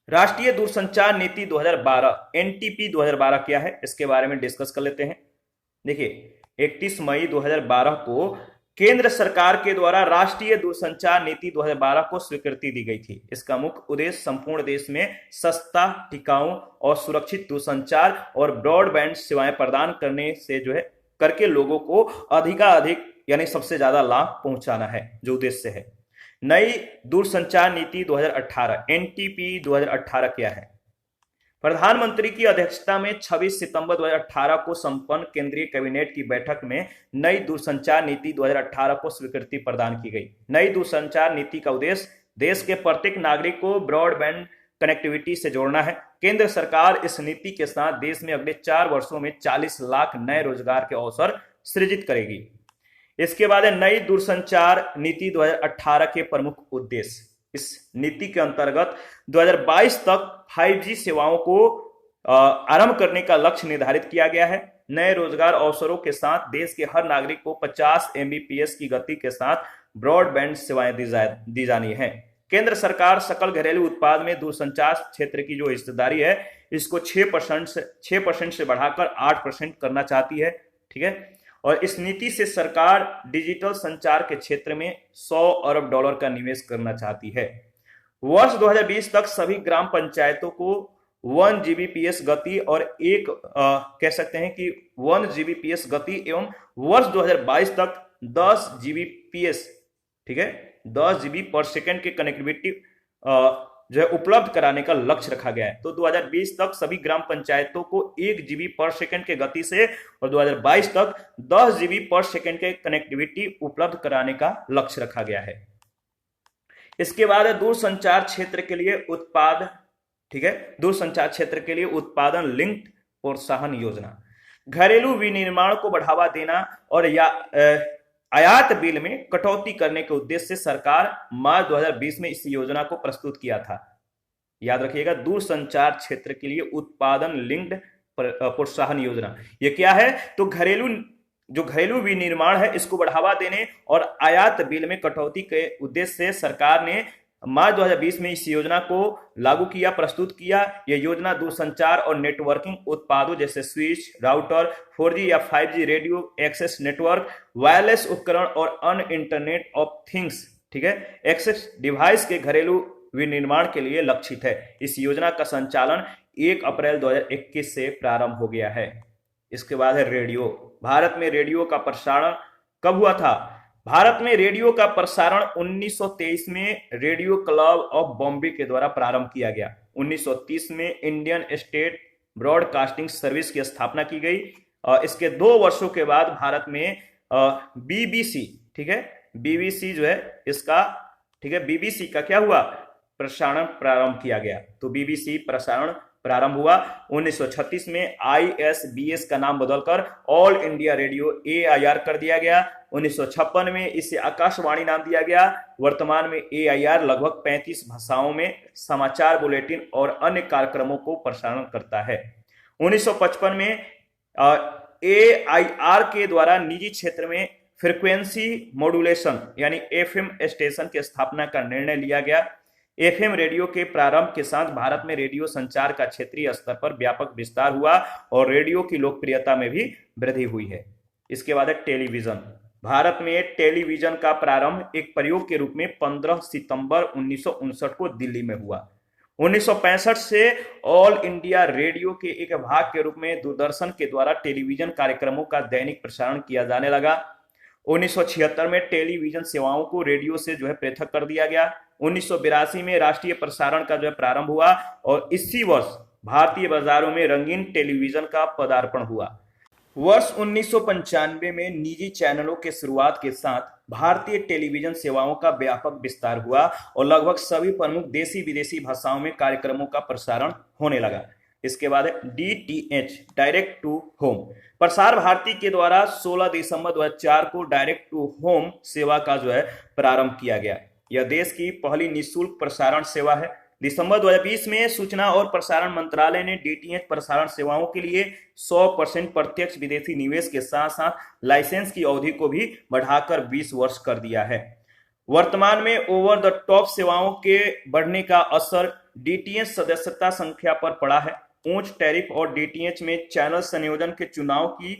राष्ट्रीय दूरसंचार नीति 2012, एनटीपी 2012 क्या है, इसके बारे में डिस्कस कर लेते हैं। देखिए, 31 मई 2012 को केंद्र सरकार के द्वारा राष्ट्रीय दूरसंचार नीति 2012 को स्वीकृति दी गई थी। इसका मुख्य उद्देश्य संपूर्ण देश में सस्ता, टिकाऊ और सुरक्षित दूरसंचार और ब्रॉडबैंड सेवाएं प्रदान करने से जो है करके लोगों को अधिकाधिक यानी सबसे ज्यादा लाभ पहुंचाना है, जो उद्देश्य है। नई दूरसंचार नीति 2018 एनटीपी 2018 क्या है? प्रधानमंत्री की अध्यक्षता में 26 सितंबर 2018 को संपन्न केंद्रीय कैबिनेट की बैठक में नई दूरसंचार नीति 2018 को स्वीकृति प्रदान की गई। नई दूरसंचार नीति का उद्देश्य देश के प्रत्येक नागरिक को ब्रॉडबैंड कनेक्टिविटी से जोड़ना है। केंद्र सरकार इस नीति के साथ देश में अगले 4 वर्षों में 40 लाख नए रोजगार के अवसर सृजित करेगी। इसके बाद है नई दूरसंचार नीति 2018 के प्रमुख उद्देश्य। इस नीति के अंतर्गत 2022 तक 5G सेवाओं को आरंभ करने का लक्ष्य निर्धारित किया गया है। नए रोजगार अवसरों के साथ देश के हर नागरिक को 50 Mbps की गति के साथ ब्रॉडबैंड सेवाएं दी जानी है। केंद्र सरकार सकल घरेलू उत्पाद में दूरसंचार क्षेत्र की जो हिस्सेदारी है इसको 6% से बढ़ाकर 8% करना चाहती है, ठीक है। और इस नीति से सरकार डिजिटल संचार के क्षेत्र में $100 अरब का निवेश करना चाहती है। वर्ष 2020 तक सभी ग्राम पंचायतों को 1 Gbps गति और कह सकते हैं कि 1 Gbps गति एवं वर्ष 2022 तक 10 Gbps, ठीक है, 10 GB पर सेकेंड की कनेक्टिविटी जो है उपलब्ध कराने का लक्ष्य रखा गया है। तो 2020 तक सभी ग्राम पंचायतों को 1 GB पर सेकेंड के गति से और 2022 तक 10 GB पर सेकेंड के कनेक्टिविटी उपलब्ध कराने का लक्ष्य रखा गया है। इसके बाद दूरसंचार क्षेत्र के लिए उत्पाद ठीक है, दूरसंचार क्षेत्र के लिए उत्पादन लिंक्ड प्रोत्साहन योजना। घरेलू विनिर्माण को बढ़ावा देना और आयात बिल में कटौती करने के उद्देश्य से सरकार मार्च 2020 में इस योजना को प्रस्तुत किया था। याद रखिएगा, दूरसंचार क्षेत्र के लिए उत्पादन लिंक्ड प्रोत्साहन योजना। ये क्या है? तो घरेलू विनिर्माण है, इसको बढ़ावा देने और आयात बिल में कटौती के उद्देश्य से सरकार ने मार्च 2020 में इस योजना को लागू किया, प्रस्तुत किया। यह योजना दूरसंचार और नेटवर्किंग उत्पादों जैसे स्विच, राउटर, 4G या 5G radio access network, wireless उपकरण और अन्य इंटरनेट ऑफ थिंग्स, ठीक है, एक्सेस डिवाइस के घरेलू विनिर्माण के लिए लक्षित है। इस योजना का संचालन 1 अप्रैल 2021 से प्रारंभ हो गया है। इसके बाद है रेडियो। भारत में रेडियो का प्रसारण कब हुआ था? भारत में रेडियो का प्रसारण 1923 में रेडियो क्लब ऑफ बॉम्बे के द्वारा प्रारंभ किया गया। 1930 में इंडियन स्टेट ब्रॉडकास्टिंग सर्विस की स्थापना की गई। इसके 2 वर्षों के बाद भारत में बीबीसी, ठीक है, बीबीसी जो है इसका, ठीक है, बीबीसी का क्या हुआ? प्रसारण प्रारंभ किया गया। तो बीबीसी प्रसारण प्रारंभ हुआ। 1936 में ISBS का नाम बदलकर ऑल इंडिया रेडियो AIR कर दिया गया। 1956 में इसे आकाशवाणी नाम दिया गया। वर्तमान में AIR लगभग 35 भाषाओं में समाचार बुलेटिन और अन्य कार्यक्रमों को प्रसारण करता है। 1955 में AIR के द्वारा निजी क्षेत्र में फ्रीक्वेंसी मॉड्यूलेशन यानी FM स्टेशन की स्थापना का निर्णय लिया गया। FM रेडियो के प्रारंभ के साथ भारत में रेडियो संचार का क्षेत्रीय स्तर पर व्यापक विस्तार हुआ और रेडियो की लोकप्रियता में भी वृद्धि हुई है। इसके बाद है टेलीविजन। भारत में टेलीविजन का प्रारंभ एक प्रयोग के रूप में 15 सितंबर 1959 को दिल्ली में हुआ। 1965 से ऑल इंडिया रेडियो के एक भाग के रूप में दूरदर्शन के द्वारा टेलीविजन कार्यक्रमों का दैनिक प्रसारण किया जाने लगा। 1976 में टेलीविजन सेवाओं को रेडियो से जो है पृथक कर दिया गया। 1982 में राष्ट्रीय प्रसारण का जो है प्रारंभ हुआ और इसी वर्ष भारतीय बाजारों में रंगीन टेलीविजन का पदार्पण हुआ। वर्ष 1995 में निजी चैनलों के शुरुआत के साथ भारतीय टेलीविजन सेवाओं का व्यापक विस्तार हुआ और लगभग सभी प्रमुख देसी विदेशी भाषाओं में कार्यक्रमों का प्रसारण होने लगा। इसके बाद है DTH, direct to home. Prasar Bharati के द्वारा 16 दिसंबर 2004 को डायरेक्ट टू होम सेवा का जो है प्रारंभ किया गया। यह देश की पहली निःशुल्क प्रसारण सेवा है। दिसंबर 2020 में सूचना और प्रसारण मंत्रालय ने DTH प्रसारण सेवाओं के लिए 100% प्रत्यक्ष विदेशी निवेश के साथ साथ लाइसेंस की अवधि को भी बढ़ाकर 20 वर्ष कर दिया है। वर्तमान में ओवर द टॉप सेवाओं के बढ़ने का असर DTH सदस्यता संख्या पर पड़ा है। उच्च टैरिफ और DTH में चैनल संयोजन के चुनाव की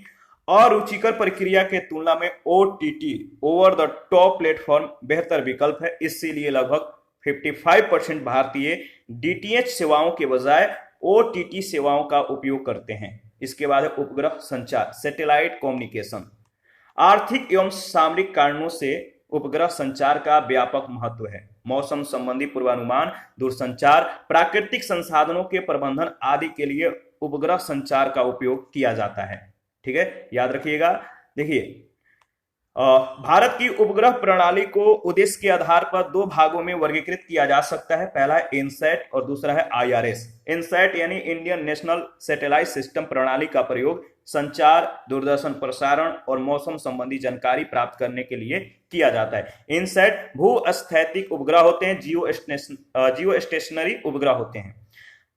अरुचिकर प्रक्रिया के तुलना में OTT, over the top platform, बेहतर विकल्प है। इसीलिए लगभग 55% भारतीय DTH सेवाओं के बजाय OTT सेवाओं का उपयोग करते हैं। इसके बाद है उपग्रह संचार, सैटेलाइट कम्युनिकेशन। आर्थिक एवं सामरिक कारणों से उपग्रह संचार का व्यापक महत्व है। मौसम संबंधी पूर्वानुमान, दूरसंचार, प्राकृतिक संसाधनों के प्रबंधन आदि के लिए उपग्रह संचार का उपयोग किया जाता है। ठीक है, याद रखिएगा। देखिए, भारत की उपग्रह प्रणाली को उद्देश्य के आधार पर 2 भागों में वर्गीकृत किया जा सकता है। पहला है इनसैट और दूसरा है IRS। इनसैट यानी इंडियन नेशनल सैटेलाइट सिस्टम प्रणाली का प्रयोग संचार, दूरदर्शन प्रसारण और मौसम संबंधी जानकारी प्राप्त करने के लिए किया जाता है। इनसैट भू-स्थैतिक उपग्रह होते हैं, जियो स्टेशनरी उपग्रह होते हैं।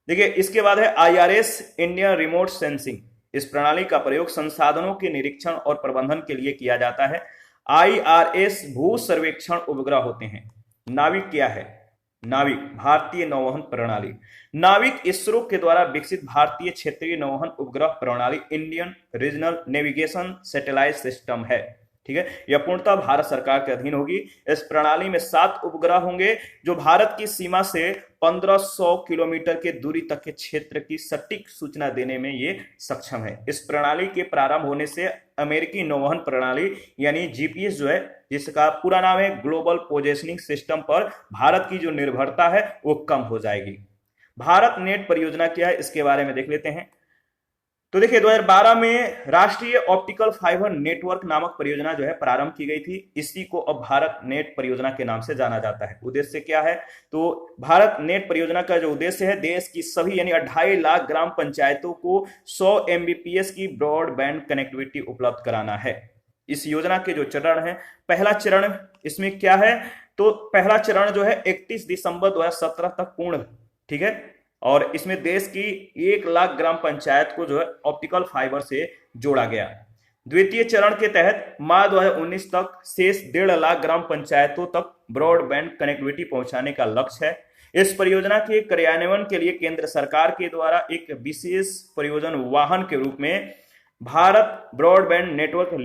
देखिए, इसके बाद है IRS, इंडियन रिमोट सेंसिंग। इस प्रणाली का प्रयोग संसाधनों के निरीक्षण और प्रबंधन के लिए किया जाता है। IRS भू सर्वेक्षण उपग्रह होते हैं। नाविक क्या है? नाविक भारतीय नौवहन प्रणाली। नाविक इसरो के द्वारा विकसित भारतीय क्षेत्रीय नौवहन उपग्रह प्रणाली Indian regional navigation satellite system है। ठीक है, यह पूर्णतः भारत सरकार के अधीन होगी। इस प्रणाली में 7 उपग्रह होंगे जो भारत की सीमा से 1500 किलोमीटर के दूरी तक के क्षेत्र की सटीक सूचना देने में ये सक्षम है। इस प्रणाली के प्रारंभ होने से अमेरिकी नौवहन प्रणाली यानी GPS जो है, जिसका पूरा नाम है ग्लोबल पोजिशनिंग सिस्टम, पर भारत की जो निर्भरता है वो कम हो जाएगी। भारत नेट परियोजना क्या है, इसके बारे में देख लेते हैं। तो देखिए 2012 में राष्ट्रीय ऑप्टिकल फाइबर नेटवर्क नामक परियोजना जो है प्रारंभ की गई थी। इसी को अब भारत नेट परियोजना के नाम से जाना जाता है। उद्देश्य क्या है? तो भारत नेट परियोजना का जो उद्देश्य है, देश की सभी यानी 2.5 लाख ग्राम पंचायतों को 100 एमबीपीएस की ब्रॉडबैंड कनेक्टिविटी उपलब्ध कराना है। इस योजना के जो चरण है, पहला चरण इसमें क्या है? तो पहला चरण जो है 31 दिसंबर 2017 तक पूर्ण, ठीक है, और इसमें देश की 1 लाख ग्राम पंचायत को जो है ऑप्टिकल फाइबर से जोड़ा गया। द्वितीय चरण के तहत मार्च 2019 तक शेष 1.5 लाख ग्राम पंचायतों तक ब्रॉडबैंड कनेक्टिविटी पहुंचाने का लक्ष्य है। इस परियोजना के क्रियान्वयन के लिए केंद्र सरकार के द्वारा एक विशेष परियोजना वाहन के रूप में Bharat broadband network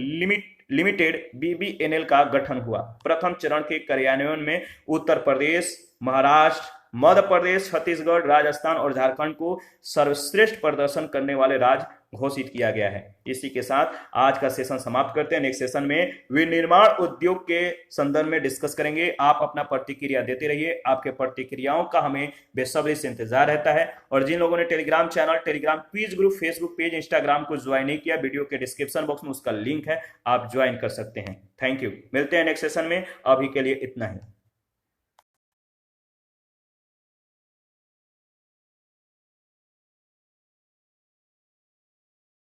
limited BBNL का गठन हुआ। प्रथम चरण के क्रियान्वयन में उत्तर प्रदेश, महाराष्ट्र, मध्य प्रदेश, छत्तीसगढ़, राजस्थान और झारखंड को सर्वश्रेष्ठ प्रदर्शन करने वाले राज्य घोषित किया गया है। इसी के साथ आज का सेशन समाप्त करते हैं। नेक्स्ट सेशन में विनिर्माण उद्योग के संदर्भ में डिस्कस करेंगे। आप अपना प्रतिक्रिया देते रहिए। आपके प्रतिक्रियाओं का हमें बेसब्री से इंतजार रहता है। और जिन लोगों ने Telegram channel, Telegram quiz group, Facebook page, Instagram को ज्वाइन नहीं किया, वीडियो के डिस्क्रिप्शन बॉक्स में उसका लिंक है, आप ज्वाइन कर सकते हैं। Thank you. मिलते हैं नेक्स्ट सेशन में। अभी के लिए इतना ही।